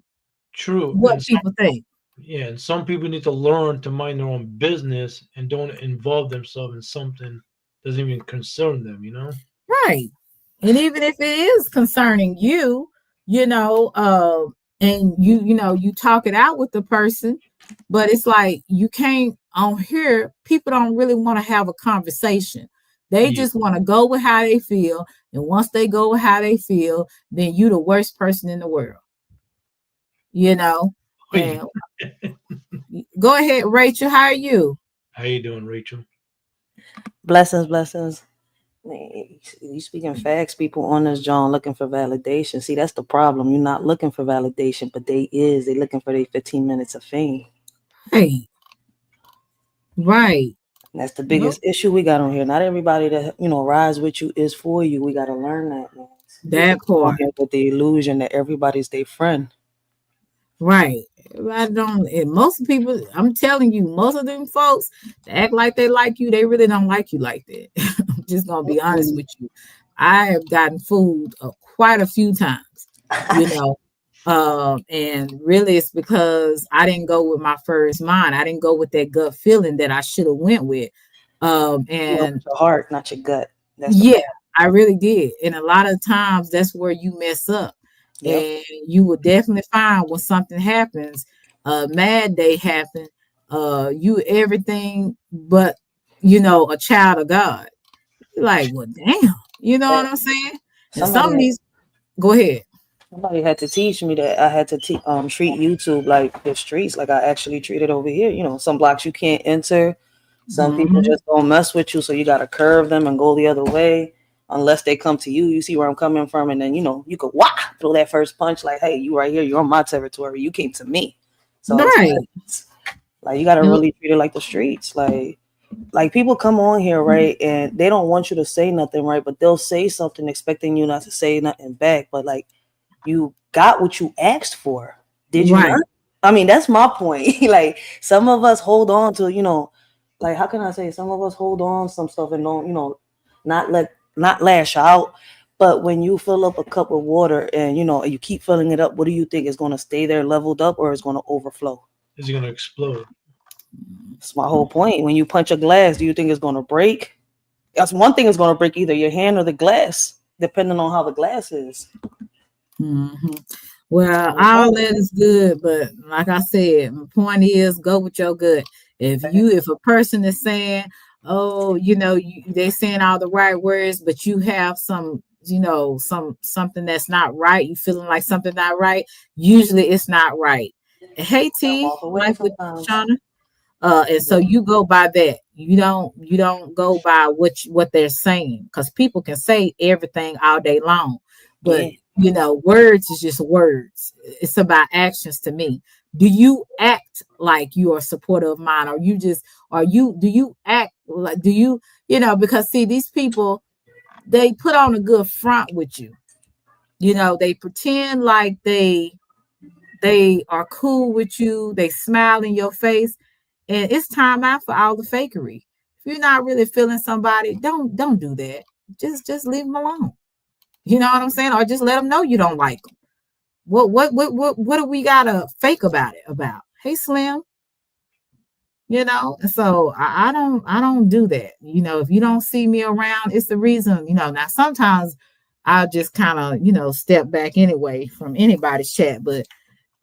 True. what people think. And some people need to learn to mind their own business and don't involve themselves in something that doesn't even concern them, you know? Right. And even if it is concerning you, and you talk it out with the person, but it's like you can't on here, people don't really want to have a conversation. They Yeah. just want to go with how they feel. And once they go with how they feel, then you the worst person in the world. And go ahead, Rachel. How are you? How you doing, Rachel? Blessings. You speaking facts, people on this John looking for validation. See, that's the problem. You're not looking for validation, but they looking for their 15 minutes of fame. Hey. Right. And that's the biggest issue we got on here. Not everybody that rides with you is for you. We got to learn that, man. That part. With the illusion that everybody's their friend. Right. I don't. And most people, I'm telling you, most of them folks that act like they like you, they really don't like you like that. I'm just gonna be honest with you. I have gotten fooled quite a few times, and really it's because I didn't go with my first mind. I didn't go with that gut feeling that I should have went with. And your heart, not your gut. Yeah, I really did. And a lot of times that's where you mess up. Yep. And you will definitely find when something happens, mad day happen, you everything but a child of God. You're like, well, damn, you know what I'm saying? And some of these, go ahead. Somebody had to teach me that I had to treat YouTube like the streets, like I actually treat it over here. Some blocks you can't enter. Some people just don't mess with you, so you got to curve them and go the other way unless they come to you. You see where I'm coming from, and then you could throw that first punch like, hey, you right here, you're on my territory. You came to me. So right. Like you got to really treat it like the streets. Like people come on here, right, and they don't want you to say nothing, right, but they'll say something expecting you not to say nothing back. But like, you got what you asked for. Did you not? I mean, that's my point. Like some of us hold on to, like, how can I say, some of us hold on some stuff and don't, not let not lash out, but when you fill up a cup of water and you keep filling it up, what do you think is going to stay there leveled up or is going to overflow? It's gonna explode. That's my whole point. When you punch a glass, do you think it's going to break? That's one thing is going to break, either your hand or the glass, depending on how the glass is. Mm-hmm. Well, all that is good, but like I said, my point is go with your gut. If a person is saying, oh, they're saying all the right words, but you have some, something that's not right, you feeling like something not right, usually it's not right. Hey T, like with Shauna. And so you go by that. You don't go by what they're saying, because people can say everything all day long, but words is just words. It's about actions to me. Do you act like you are supportive of mine, or do you act like, because see, these people, they put on a good front with you. They pretend like they are cool with you, they smile in your face. And it's time out for all the fakery. If you're not really feeling somebody, don't do that. Just leave them alone. You know what I'm saying? Or just let them know you don't like them. What do we gotta fake about it? About, hey Slim, So I don't do that. If you don't see me around, it's the reason. Now sometimes I'll just kind of step back anyway from anybody's chat, but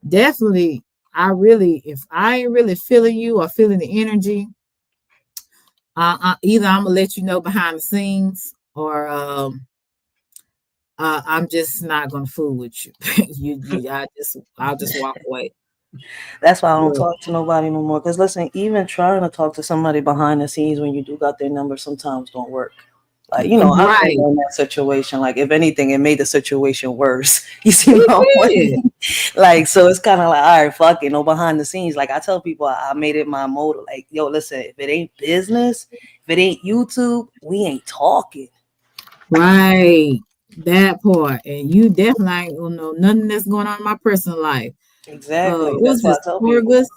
definitely, if I ain't really feeling you or feeling the energy, either I'm gonna let you know behind the scenes, or I'm just not gonna fool with you. I'll just walk away. That's why I don't talk to nobody no more. Because listen, even trying to talk to somebody behind the scenes when you do got their number sometimes don't work. Like, I'm in that situation. Like, if anything, it made the situation worse. You see what I'm saying? Like, so it's kind of like, all right, fuck it, no behind the scenes. Like, I tell people, I made it my motto. Like, yo, listen, if it ain't business, if it ain't YouTube, we ain't talking. Right, that part. And you definitely don't know nothing that's going on in my personal life. Exactly. What's this? Corvus?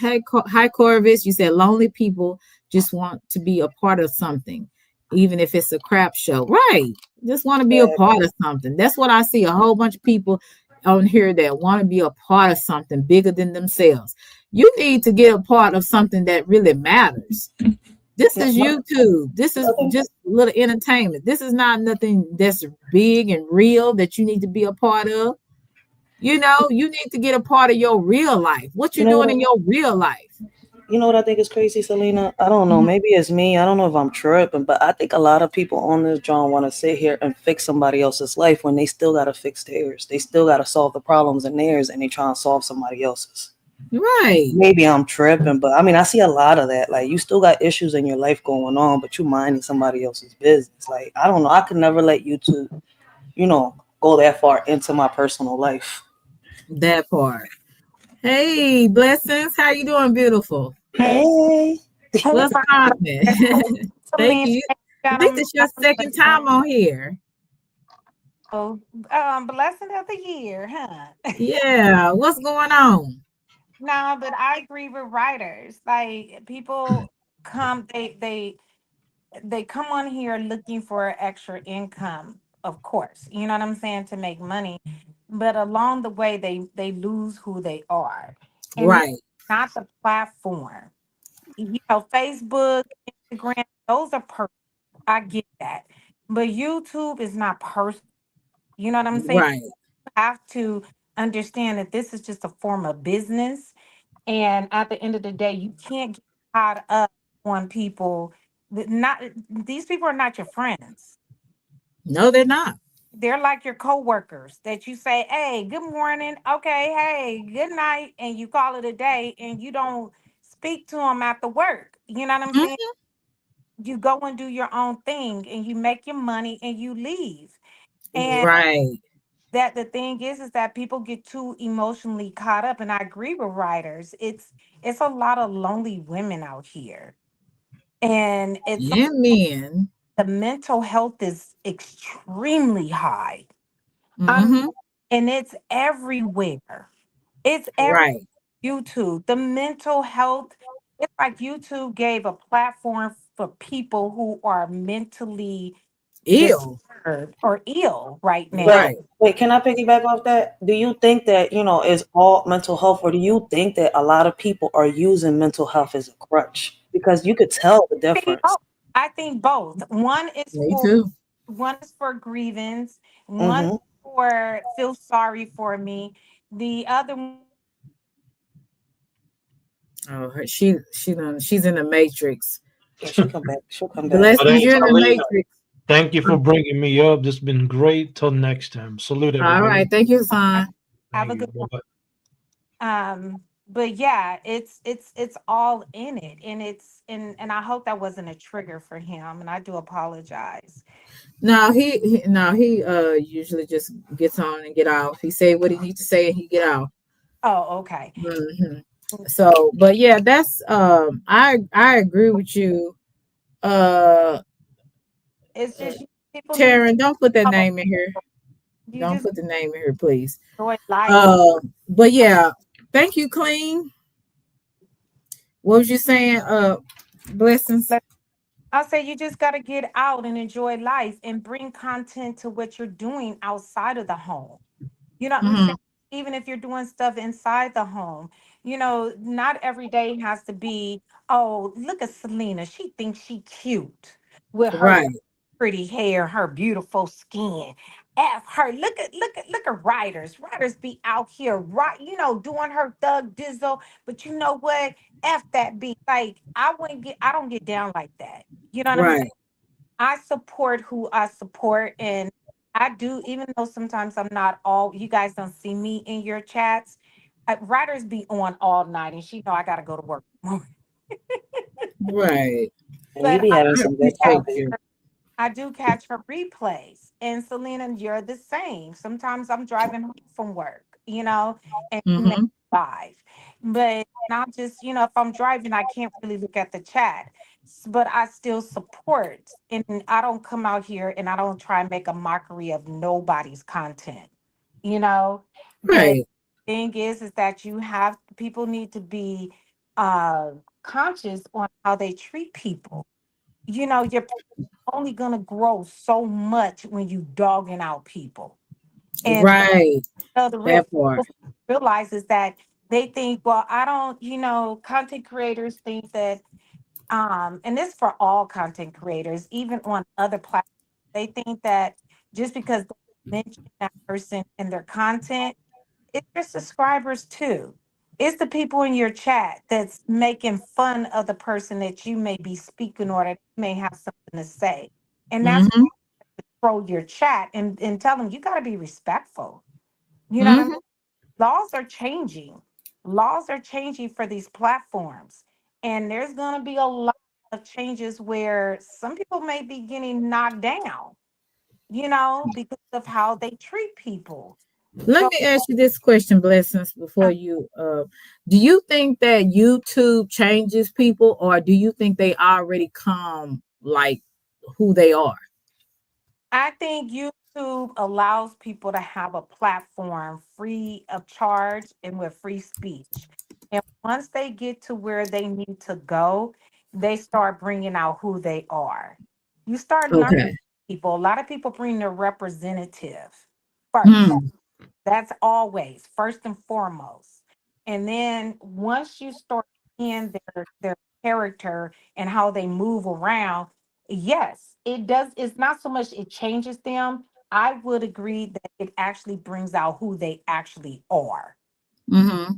Hi, Corvus. You said lonely people just want to be a part of something, even if it's a crap show. Right. Just want to be a part of something. That's what I see. A whole bunch of people on here that want to be a part of something bigger than themselves. You need to get a part of something that really matters. This is YouTube. This is just a little entertainment. This is not nothing that's big and real that you need to be a part of. You need to get a part of your real life. What you doing in your real life? You know what I think is crazy, Selena? I don't know. Maybe it's me. I don't know if I'm tripping, but I think a lot of people on this John want to sit here and fix somebody else's life when they still got to fix theirs. They still got to solve the problems in theirs, and they try and solve somebody else's. Right. Maybe I'm tripping, but I mean, I see a lot of that. Like, you still got issues in your life going on, but you minding somebody else's business. Like, I don't know. I could never let YouTube, go that far into my personal life. That part. Hey, blessings. How you doing, beautiful? Hey. What's happening? Thank you. I think it's your second time on here. Oh, blessing of the year, huh? Yeah. What's going on? No, but I agree with writers. Like, people come, they come on here looking for extra income, of course. You know what I'm saying, to make money. But along the way, they lose who they are. And Right. not the platform. Facebook, Instagram, those are personal. I get that. But YouTube is not personal. You know what I'm saying? Right. You have to understand that this is just a form of business. And at the end of the day, you can't get caught up on people that not these people are not your friends. No, they're not. They're like your coworkers that you say, hey, good morning. Okay, hey, good night. And you call it a day and you don't speak to them after work. You know what I'm saying? You go and do your own thing and you make your money and you leave. And right. that the thing is that people get too emotionally caught up. And I agree with writers. It's a lot of lonely women out here. And it's men. the mental health is extremely high. Mm-hmm. And it's everywhere. It's right. YouTube. The mental health, it's like YouTube gave a platform for people who are mentally Ill. disturbed or ill right now. But Right. wait, can I piggyback off that? Do you think that, is all mental health, or do you think that a lot of people are using mental health as a crutch? Because you could tell the I think difference. both. I think both. Me too. One is for grievance, one Mm-hmm. for feel sorry for me. The other one Oh, she's in the matrix. Yeah, she'll come back. She'll come back. But Blessings, hey, you're in the Selena, matrix. thank you for bringing me up. This has been great. Till next time. Salute All everybody. right. Thank you, son. have Thank a you. good Bye bye. but yeah, it's all in it, and and I hope that wasn't a trigger for him, and I do apologize. No, he usually just gets on and get off. He say what he needs to say and he get off. Oh, okay. hmm So, but yeah, that's I agree with you. Uh, It's uh just people need to Taryn, don't put that oh, name in here. you Don't just put the name in here, please. enjoy life. But yeah, thank you, Clean. What was you saying? Blessings. I'll say you just got to get out and enjoy life and bring content to what you're doing outside of the home. You know what I'm Mm-hmm. saying? Even if you're doing stuff inside the home, not every day has to be, oh, look at Selena. She thinks she cute with her Right, pretty hair, her beautiful skin. F her. Look at writers. Writers be out here, right, doing her thug dizzle. But you know what? F that be like I don't get down like that. You know what I'm saying? right, I support who I support, and I do, even though sometimes I'm not all, you guys don't see me in your chats. Writers be on all night, and she know I got to go to work. right. And you But be I having I some good appreciate catch topics. you. her, I do catch her replays, and Selena, you're the same. Sometimes I'm driving home from work, and you may Mm-hmm. live, but not just, if I'm driving, I can't really look at the chat, but I still support, and I don't come out here and I don't try and make a mockery of nobody's content, you know. But Right. thing is that people need to be uh conscious on how they treat people. You're only gonna grow so much when you dogging out people. And Right. the real That part. people realize is that they think, well, I don't, content creators think that, and this for all content creators, even on other platforms, they think that just because they mention that person in their content, it's your subscribers too. It's the people in your chat that's making fun of the person that you may be speaking or that may have something to say. And that's Mm-hmm. control your chat and tell them you got to be respectful. You know what I mean? Mm-hmm. Laws are changing. Laws are changing for these platforms. And there's going to be a lot of changes where some people may be getting knocked down, because of how they treat people. Let So me ask you this question, Blessings, before you do you think that YouTube changes people or do you think they already come like who they are? I think YouTube allows people to have a platform free of charge and with free speech. And once they get to where they need to go, they start bringing out who they are. You start learning Okay. people. A lot of people bring their representative first. Hmm. That's always first and foremost. And then once you start in their character and how they move around, yes, it does. It's not so much it changes them. I would agree that it actually brings out who they actually are. Mm-hmm.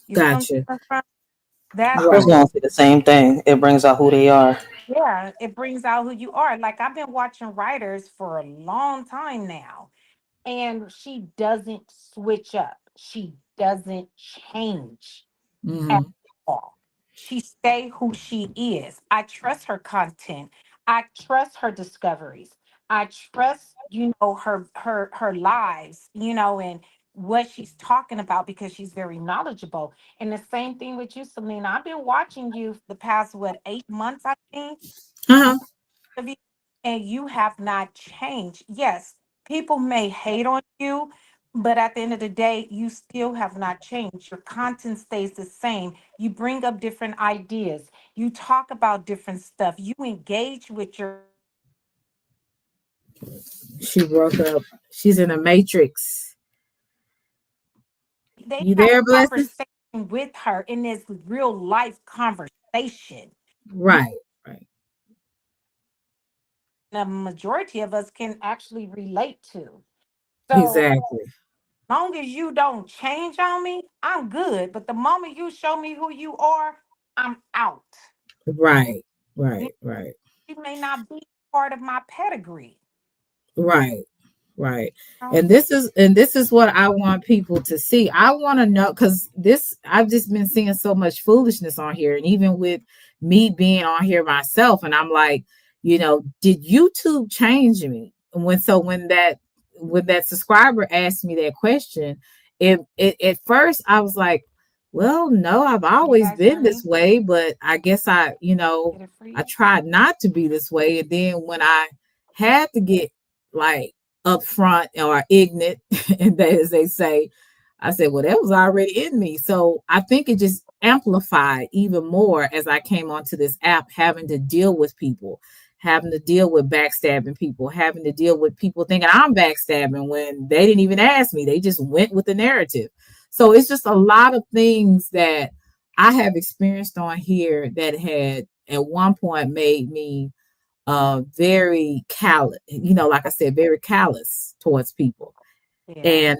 You see what I'm Gotcha. saying? Fran? That's I was Right. going to say the same thing. It brings out who they are. yeah, it brings out who you are. Like I've been watching writers for a long time now, and she doesn't switch up. She doesn't change at Mm-hmm. all. She stay who she is. I trust her content. I trust her discoveries. I trust, her lives, and what she's talking about because she's very knowledgeable. And the same thing with you, Selena. I've been watching you for the past 8 months, I think, Uh-huh. of you, and you have not changed. Yes, people may hate on you, but at the end of the day, you still have not changed. Your content stays the same. You bring up different ideas. You talk about different stuff. You engage with your She broke up. She's in a matrix. They You have there, a Blessings? conversation with her in this real life conversation. Right, right. The majority of us can actually relate to. So Exactly. long as you don't change on me, I'm good. But the moment you show me who you are, I'm out. Right, You right, right, may not be part of my pedigree. right. Right. You And this is what I want people to see. I want to know, because this I've just been seeing so much foolishness on here, and even with me being on here myself, and I'm like, did YouTube change me? When that subscriber asked me that question, it at first I was like, well, no, I've always guys hear been me? this way, but I guess Get it I free? tried not to be this way. And then when I had to get like upfront or ignorant, and that, as they say, I said, well, that was already in me. So I think it just amplified even more as I came onto this app, having to deal with people, having to deal with backstabbing people, having to deal with people thinking I'm backstabbing when they didn't even ask me. They just went with the narrative. So it's just a lot of things that I have experienced on here that had at one point made me very callous, like I said, very callous towards people. Yeah.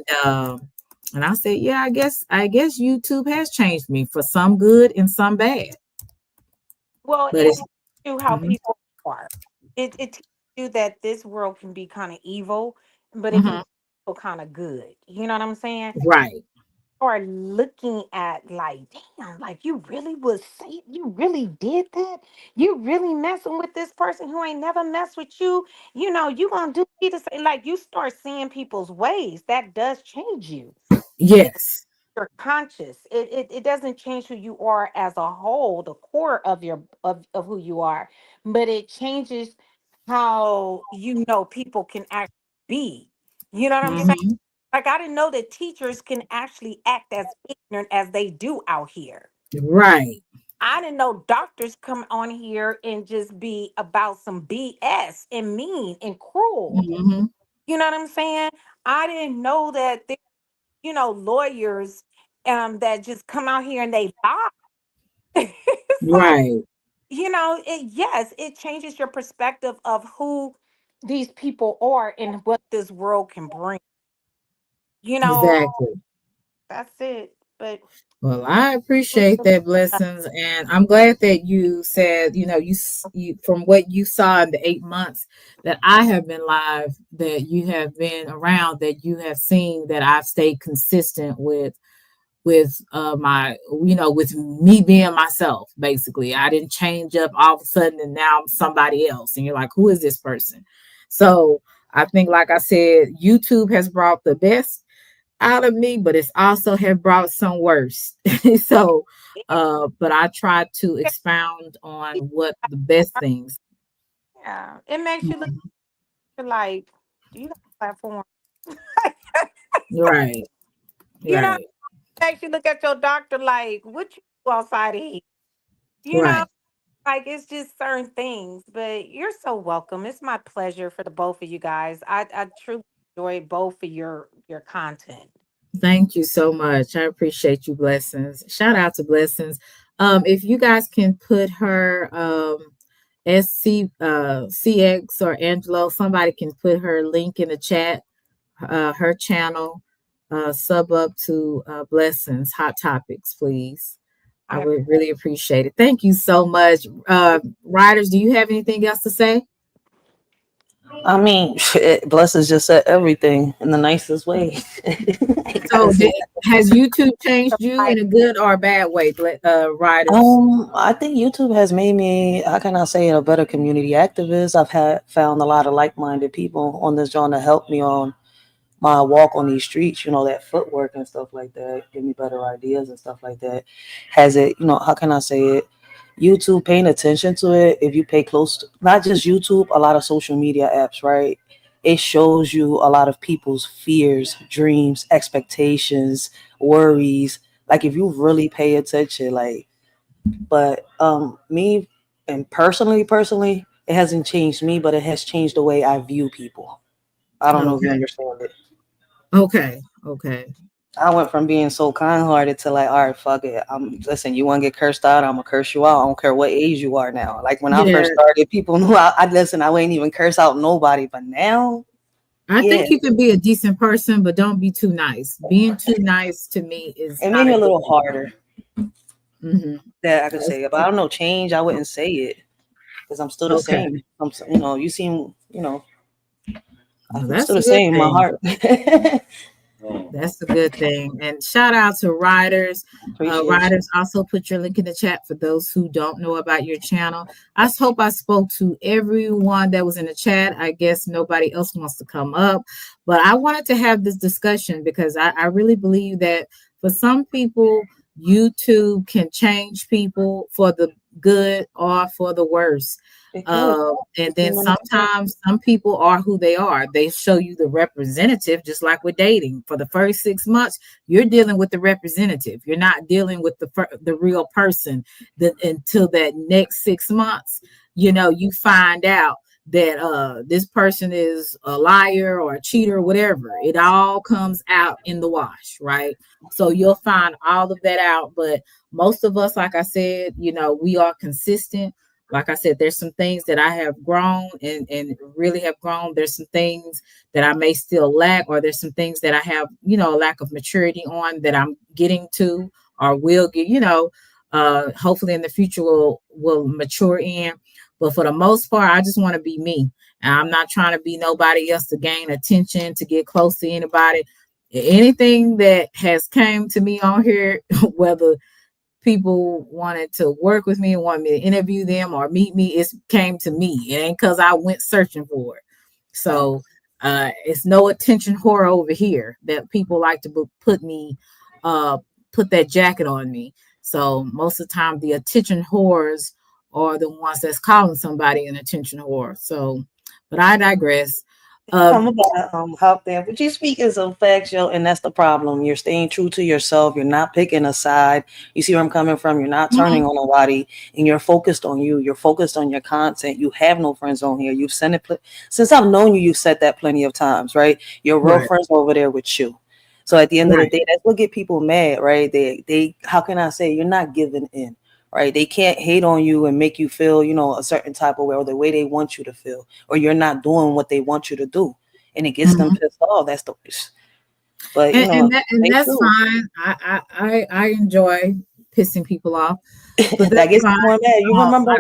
And I said, yeah, I guess YouTube has changed me for some good and some bad. Well, But it it's teaches you how mhm, people are. It teaches you that this world can be kind of evil, but it can mhm, be kind of good. You know what I'm saying? right. Or looking at like, damn, like you really did that? You really messing with this person who ain't never messed with you? You gonna do me the same. Like you start seeing people's ways. That does change you. Yes. You're conscious. It doesn't change who you are as a whole, the core of of who you are, but it changes how people can actually be. You know what I'm saying? Hmm. Like I didn't know that teachers can actually act as ignorant as they do out here. Right. I didn't know doctors come on here and just be about some BS and mean and cruel. Hmm. You know what I'm saying? I didn't know that lawyers that just come out here and they lie. It's like, Right. yes, it changes your perspective of who these people are and what this world can bring. You know, Exactly. that's it. But Well, I appreciate that, Blessings, and I'm glad that you said, you from what you saw in the 8 months that I have been live, that you have been around, that you have seen that I've stayed consistent with my, with me being myself. Basically, I didn't change up all of a sudden, and now I'm somebody else, and you're like, who is this person? So I think, like I said, YouTube has brought the best out of me, but it's also have brought some worse. So, but I try to expound on what the best things. yeah, it makes you look Mhm. like, do you have a platform? Right, you know, right, it makes you look at your doctor like, what you do outside of here? You know, right. like it's just certain things. But you're so welcome. It's my pleasure for the both of you guys. I truly enjoy both of your content. Thank you so much. I appreciate you, Blessings. Shout out to Blessings. If you guys can put her CX or Angelo, somebody can put her link in the chat, her channel, sub up to Blessings Hot Topics, please. I I would really appreciate it. Thank you so much. Riders, do you have anything else to say? I mean, Blessings just said everything in the nicest way. I gotta So, say, has YouTube changed you appreciate in a good or a bad way, Riders? I think YouTube has made me, how can I say, a better community activist. I've found a lot of like-minded people on this joint to help me on my walk on these streets, that footwork and stuff like that, give me better ideas and stuff like that. Has it, how can I say it? YouTube, paying attention to it, if you pay close to, not just YouTube, a lot of social media apps, right? It shows you a lot of people's fears, dreams, expectations, worries. Like if you really pay attention, like, but me and personally, it hasn't changed me, but it has changed the way I view people. I don't know if you Okay. understand it. Okay. Okay. I went from being so kind-hearted to like, all right, fuck it. Listen, you want to get cursed out, I'm gonna curse you out. I don't care what age you are now. Like when I Yeah. first started, people knew I listen, I wouldn't even curse out nobody. But now, I yeah, think you can be a decent person, but don't be too nice. Being too nice to me is it made not me a a good little harder thing. that I could say it. But I don't know, change, I wouldn't say it because I'm still the Okay. same. You seem, Well, I'm still that's a the good same in my thing. heart. That's a good thing. And shout out to Riders. Appreciate you. Riders, also put your link in the chat for those who don't know about your channel. I hope I spoke to everyone that was in the chat. I guess nobody else wants to come up, but I wanted to have this discussion because I really believe that for some people, YouTube can change people for the good or for the worse. It could. And It's then human nature. sometimes some people are who they are. They show you the representative, just like with dating. For the first 6 months, you're dealing with the representative. You're not dealing with the real person. Until that next 6 months, you find out that this person is a liar or a cheater or whatever. It all comes out in the wash, right? So you'll find all of that out. But most of us, like I said, we are consistent. Like I said, there's some things that I have grown and really have grown. There's some things that I may still lack, or there's some things that I have, a lack of maturity on that I'm getting to or will get, hopefully in the future will mature in. But for the most part, I just want to be me. And I'm not trying to be nobody else to gain attention, to get close to anybody. Anything that has came to me on here, whether people wanted to work with me and want me to interview them or meet me, it came to me. It ain't because I went searching for it. So it's no attention whore over here that people like to put that jacket on me. So most of the time the attention whores are the ones that's calling somebody an attention whore. So, but I digress. I'm about to hop there, but you speaking some facts, yo, and that's the problem. You're staying true to yourself. You're not picking a side. You see where I'm coming from. You're not turning on nobody, and you're focused on you. You're focused on your content. You have no friends on here. You've sent it since I've known you. You've said that plenty of times, right? Your real friends over there with you. So at the end of the day, that's what get people mad, right? They how can I say, you're not giving in. Right, they can't hate on you and make you feel, a certain type of way or the way they want you to feel, or you're not doing what they want you to do, and it gets them pissed off. That's the, but that's fine. I enjoy pissing people off, but that gets fine. more mad. You remember?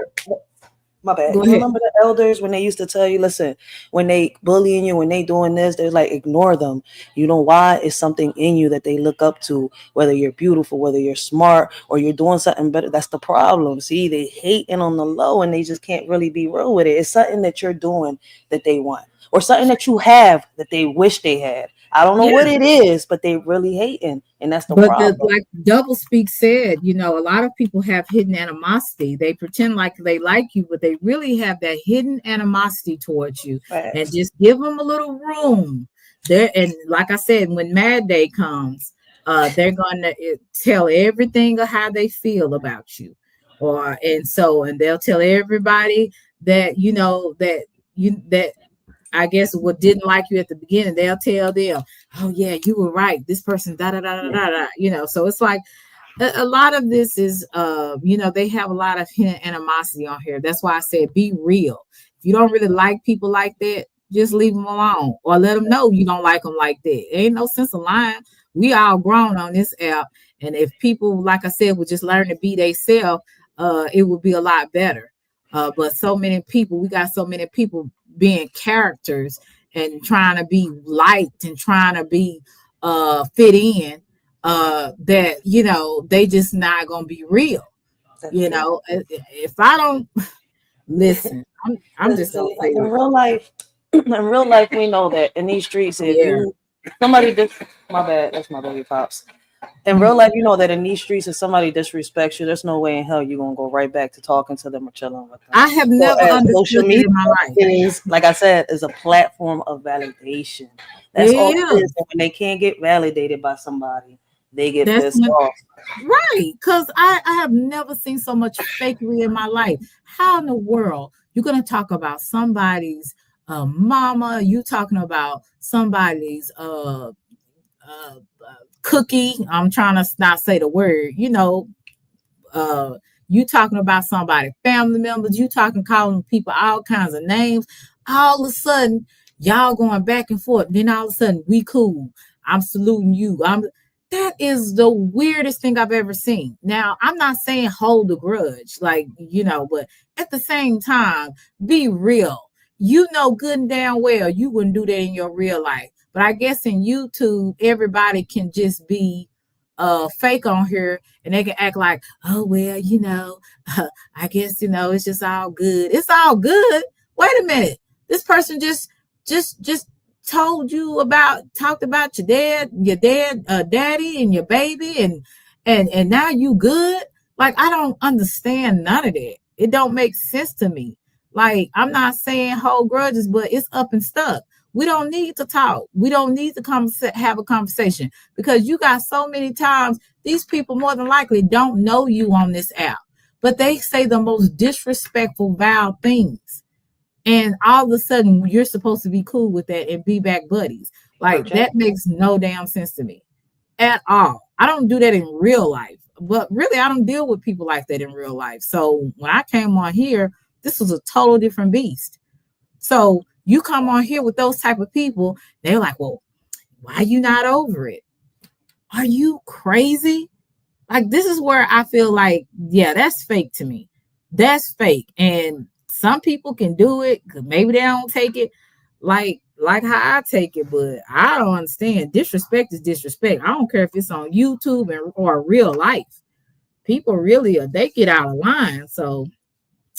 My bad. You remember the elders when they used to tell you, listen, when they bullying you, when they doing this, they're like, ignore them. You know why? It's something in you that they look up to, whether you're beautiful, whether you're smart, or you're doing something better. That's the problem. See, they hating on the low and they just can't really be real with it. It's something that you're doing that they want, or something that you have that they wish they had. I don't know what it is, but they really hating, and that's the problem. Like Double Speak said, a lot of people have hidden animosity. They pretend like they like you, but they really have that hidden animosity towards you. And just give them a little room there. And like I said, when Mad Day comes, they're going to tell everything of how they feel about you, and they'll tell everybody that that I guess what didn't like you at the beginning, they'll tell them, oh yeah, you were right. This person, da da da da da da. So it's like a lot of this is, they have a lot of hidden animosity on here. That's why I said be real. If you don't really like people like that, just leave them alone or let them know you don't like them like that. Ain't no sense of lying. We all grown on this app, and if people, like I said, would just learn to be themselves, it would be a lot better. But we got so many people being characters and trying to be liked and trying to be fit in, that they just not gonna be real. If I don't listen, I'm just gonna say in real life, we know that in these streets, if you somebody my bad, that's my baby pops. In real life, you know that in these streets, if somebody disrespects you, there's no way in hell you're gonna go right back to talking to them or chilling with them. I have never understood it in my life. Is, like I said, is a platform of validation. That's all it is. And when they can't get validated by somebody, they get pissed off. Right, because I have never seen so much fakery in my life. How in the world You're going to talk about somebody's mama. You talking about somebody's cookie. I'm trying to not say the word, you talking about somebody, family members, you talking, calling people all kinds of names. All of a sudden, y'all going back and forth. Then all of a sudden, we cool. I'm saluting you. That is the weirdest thing I've ever seen. Now, I'm not saying hold a grudge, but at the same time, be real. You know good and damn well you wouldn't do that in your real life. But I guess in YouTube, everybody can just be fake on here, and they can act like, oh well, I guess it's just all good. It's all good. Wait a minute. This person just told you talked about your daddy and your baby, and now you good. Like, I don't understand none of that. It don't make sense to me. Like, I'm not saying hold grudges, but it's up and stuck. We don't need to talk. We don't need to come have a conversation, because you got so many times these people more than likely don't know you on this app, but they say the most disrespectful, vile things. And all of a sudden you're supposed to be cool with that and be back buddies. Like, that makes no damn sense to me at all. I don't do that in real life, but really I don't deal with people like that in real life. So when I came on here, this was a total different beast. So you come on here with those type of people, they're like, well, why are you not over it? Are you crazy? Like, this is where I feel like, yeah, that's fake to me. That's fake. And some people can do it because maybe they don't take it like how I take it, but I don't understand. Disrespect is disrespect. I don't care if it's on YouTube or real life. People really, they get out of line. So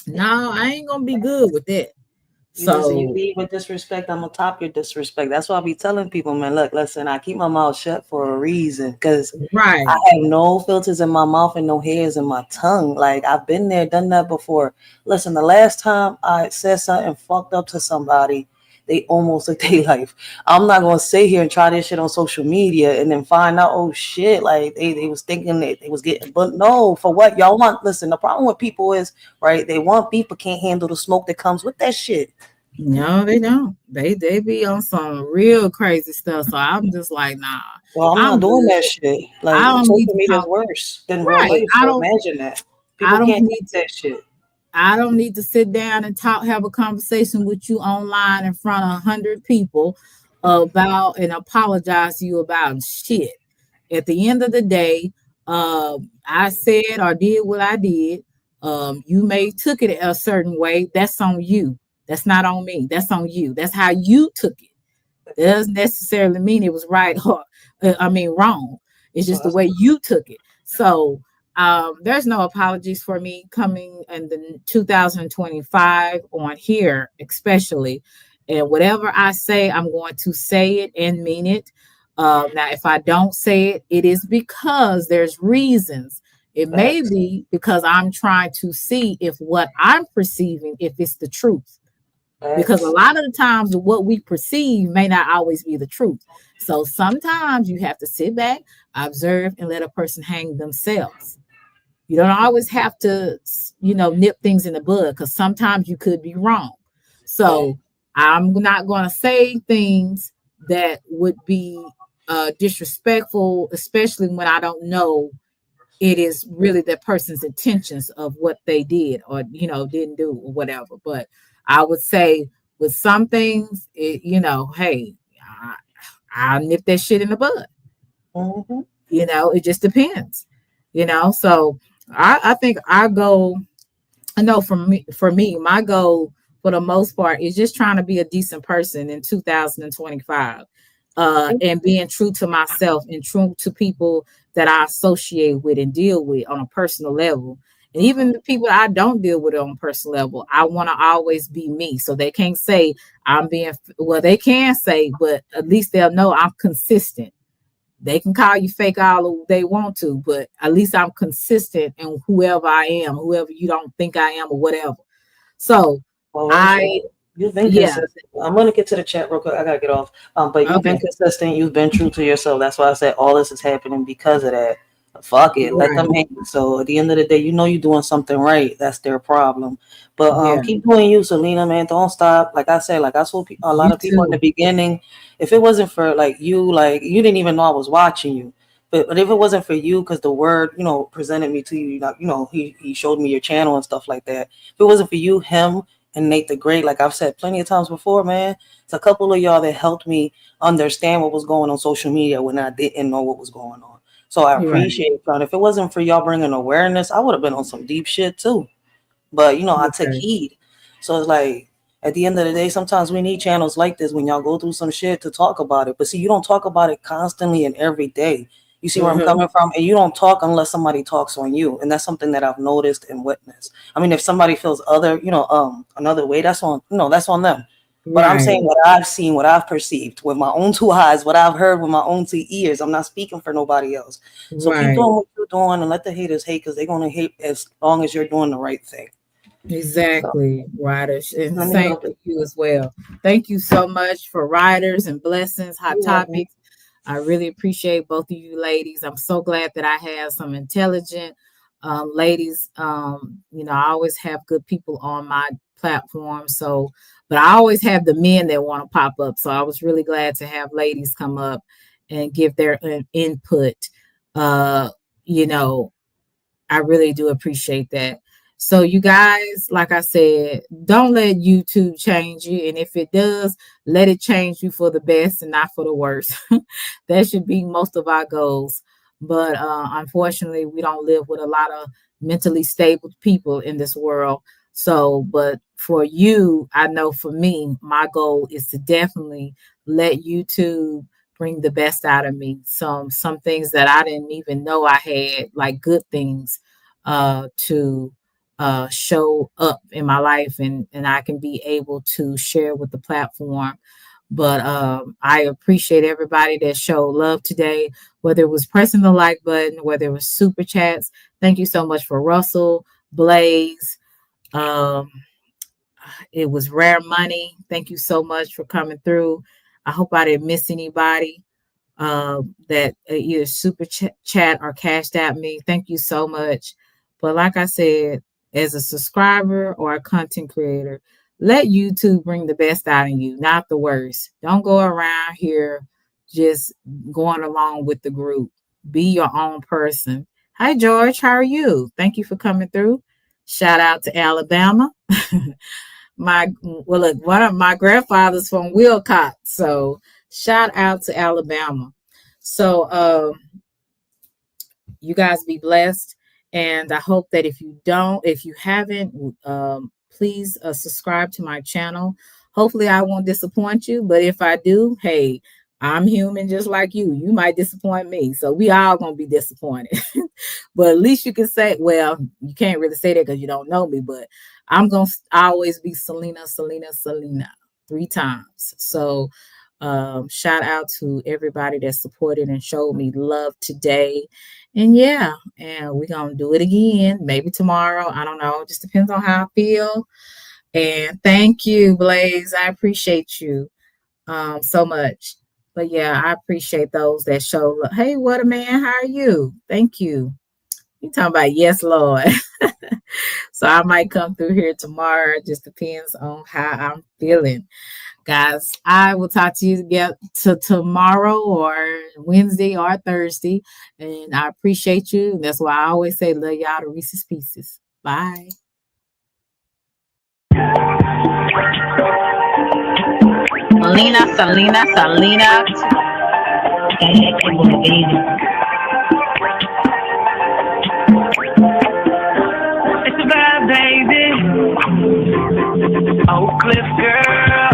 no, I ain't gonna be good with that. So you lead with disrespect, I'm gonna top your disrespect. That's why I be telling people, man, look, listen, I keep my mouth shut for a reason, because right. I have no filters in my mouth and no hairs in my tongue. Like, I've been there, done that before. Listen, the last time I said something fucked up to somebody, they almost took their life. I'm not gonna sit here and try this shit on social media and then find out, oh shit, like they was thinking that they was getting, but no, for what y'all want? Listen, the problem with people is, right, they want beef but can't handle the smoke that comes with that shit. No, they don't. They be on some real crazy stuff. So I'm just like, nah. Well, I'm not doing that shit. Like, social media is worse than real life. So imagine that. People can't need that shit. I don't need to sit down and have a conversation with you online in front of 100 people about and apologize to you about shit. At the end of the day, I said or did what I did. You may took it a certain way. That's on you. That's not on me. That's on you. That's how you took it. It doesn't necessarily mean it was right or wrong. It's just the way you took it. So there's no apologies for me coming in the 2025 on here, especially. And whatever I say, I'm going to say it and mean it. Now, if I don't say it, it is because there's reasons. It may be because I'm trying to see if what I'm perceiving, if it's the truth. Because a lot of the times what we perceive may not always be the truth. So sometimes you have to sit back, observe, and let a person hang themselves. You don't always have to, nip things in the bud, because sometimes you could be wrong. So I'm not going to say things that would be disrespectful, especially when I don't know it is really that person's intentions of what they did or, didn't do or whatever. But I would say with some things, hey, I'll nip that shit in the bud. Mm-hmm. It just depends. So I think our goal, I know for me, my goal for the most part is just trying to be a decent person in 2025, and being true to myself and true to people that I associate with and deal with on a personal level. And even the people I don't deal with on a personal level, I want to always be me. So they can't say they can say, but at least they'll know I'm consistent. They can call you fake all they want to, but at least I'm consistent in whoever I am, whoever you don't think I am or whatever. So you've been consistent. I'm going to get to the chat real quick. I got to get off. But you've been consistent. You've been true to yourself. That's why I said all this is happening because of that. fuck it, let Right. them hate. So at the end of the day, you know you're doing something right. That's their problem. But Yeah. keep doing you, Selena, man. Don't stop. Like I said, like I told a lot You of people in the too. beginning, if it wasn't for like you didn't even know I was watching you. But if it wasn't for you, because the word, presented me to you, like, he showed me your channel and stuff like that. If it wasn't for you, him, and Nate the Great, like I've said plenty of times before, man, it's a couple of y'all that helped me understand what was going on social media when I didn't know what was going on. So I You're right. appreciate it. If it wasn't for y'all bringing awareness, I would have been on some deep shit too. But I took Okay. heed. So it's like at the end of the day, sometimes we need channels like this when y'all go through some shit to talk about it. But see, you don't talk about it constantly and every day. You see where I'm coming from? And you don't talk unless somebody talks on you. And that's something that I've noticed and witnessed. I mean, if somebody feels another way, that's on them. But I'm saying Right. what I've seen, what I've perceived with my own two eyes, what I've heard with my own two ears. I'm not speaking for nobody else. So keep Right. doing what you're doing and let the haters hate, because they're going to hate as long as you're doing the right thing. Exactly, Riders. And Let me same know. to you as well. Thank you so much for Riders and Blessings, Hot You're welcome. Topics. I really appreciate both of you ladies. I'm so glad that I have some intelligent ladies. I always have good people on my platform. So, but I always have the men that want to pop up. So I was really glad to have ladies come up and give their input. I really do appreciate that. So you guys, like I said, don't let YouTube change you. And if it does, let it change you for the best and not for the worst. That should be most of our goals. But unfortunately, we don't live with a lot of mentally stable people in this world. So, but for you, I know for me, my goal is to definitely let YouTube bring the best out of me. Some things that I didn't even know I had, like good things, to show up in my life, and I can be able to share with the platform. But I appreciate everybody that showed love today, whether it was pressing the like button, whether it was super chats. Thank you so much for Russell, Blaze. It was Rare Money. Thank you so much for coming through. I hope I didn't miss anybody that either super chat or cashed at me. Thank you so much. But like I said, as a subscriber or a content creator, let YouTube bring the best out of you, not the worst. Don't go around here just going along with the group. Be your own person. Hi, George. How are you? Thank you for coming through. Shout out to Alabama. Look, one of my grandfather's from Wilcott, so shout out to Alabama. So you guys be blessed, and I hope that if you haven't, please subscribe to my channel. Hopefully I won't disappoint you, but if I do, hey, I'm human just like you. You might disappoint me, so we all gonna be disappointed. But at least you can say, well, you can't really say that because you don't know me, but I'm gonna always be Selena 3 times. So shout out to everybody that supported and showed me love today. And yeah, and we're gonna do it again, maybe tomorrow. I don't know, just depends on how I feel. And thank you, Blaze. I appreciate you so much. But yeah, I appreciate those that show love. Hey, what a man, how are you? Thank you. You talking about yes, Lord. So I might come through here tomorrow. It just depends on how I'm feeling. Guys, I will talk to you tomorrow or Wednesday or Thursday. And I appreciate you. And that's why I always say love y'all to Reese's Pieces. Bye. Selena. It's about baby. Oak Cliff girl.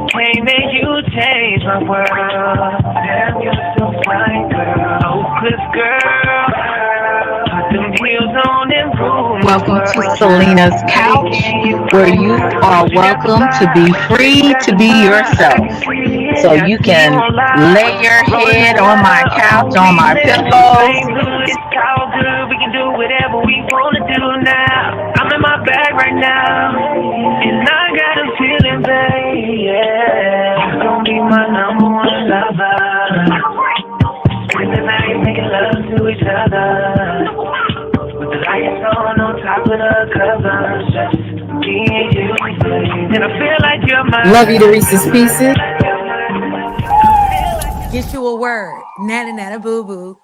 Can't make you change my world. Damn, you're so fine, girl. Oak Cliff girl. Put them heels on and roll. Welcome to Selena's Couch, where you are welcome to be free to be yourself. So you can lay your head on my couch, on my pillows. It's all good, we can do whatever we wanna do now. I'm in my bag right now, and I got a feeling, babe, yeah. You're gonna be my number one lover. Spend the night making love to and I feel like you're mine. Love you to Reese's Pieces. Get you a word. Nana nana boo boo.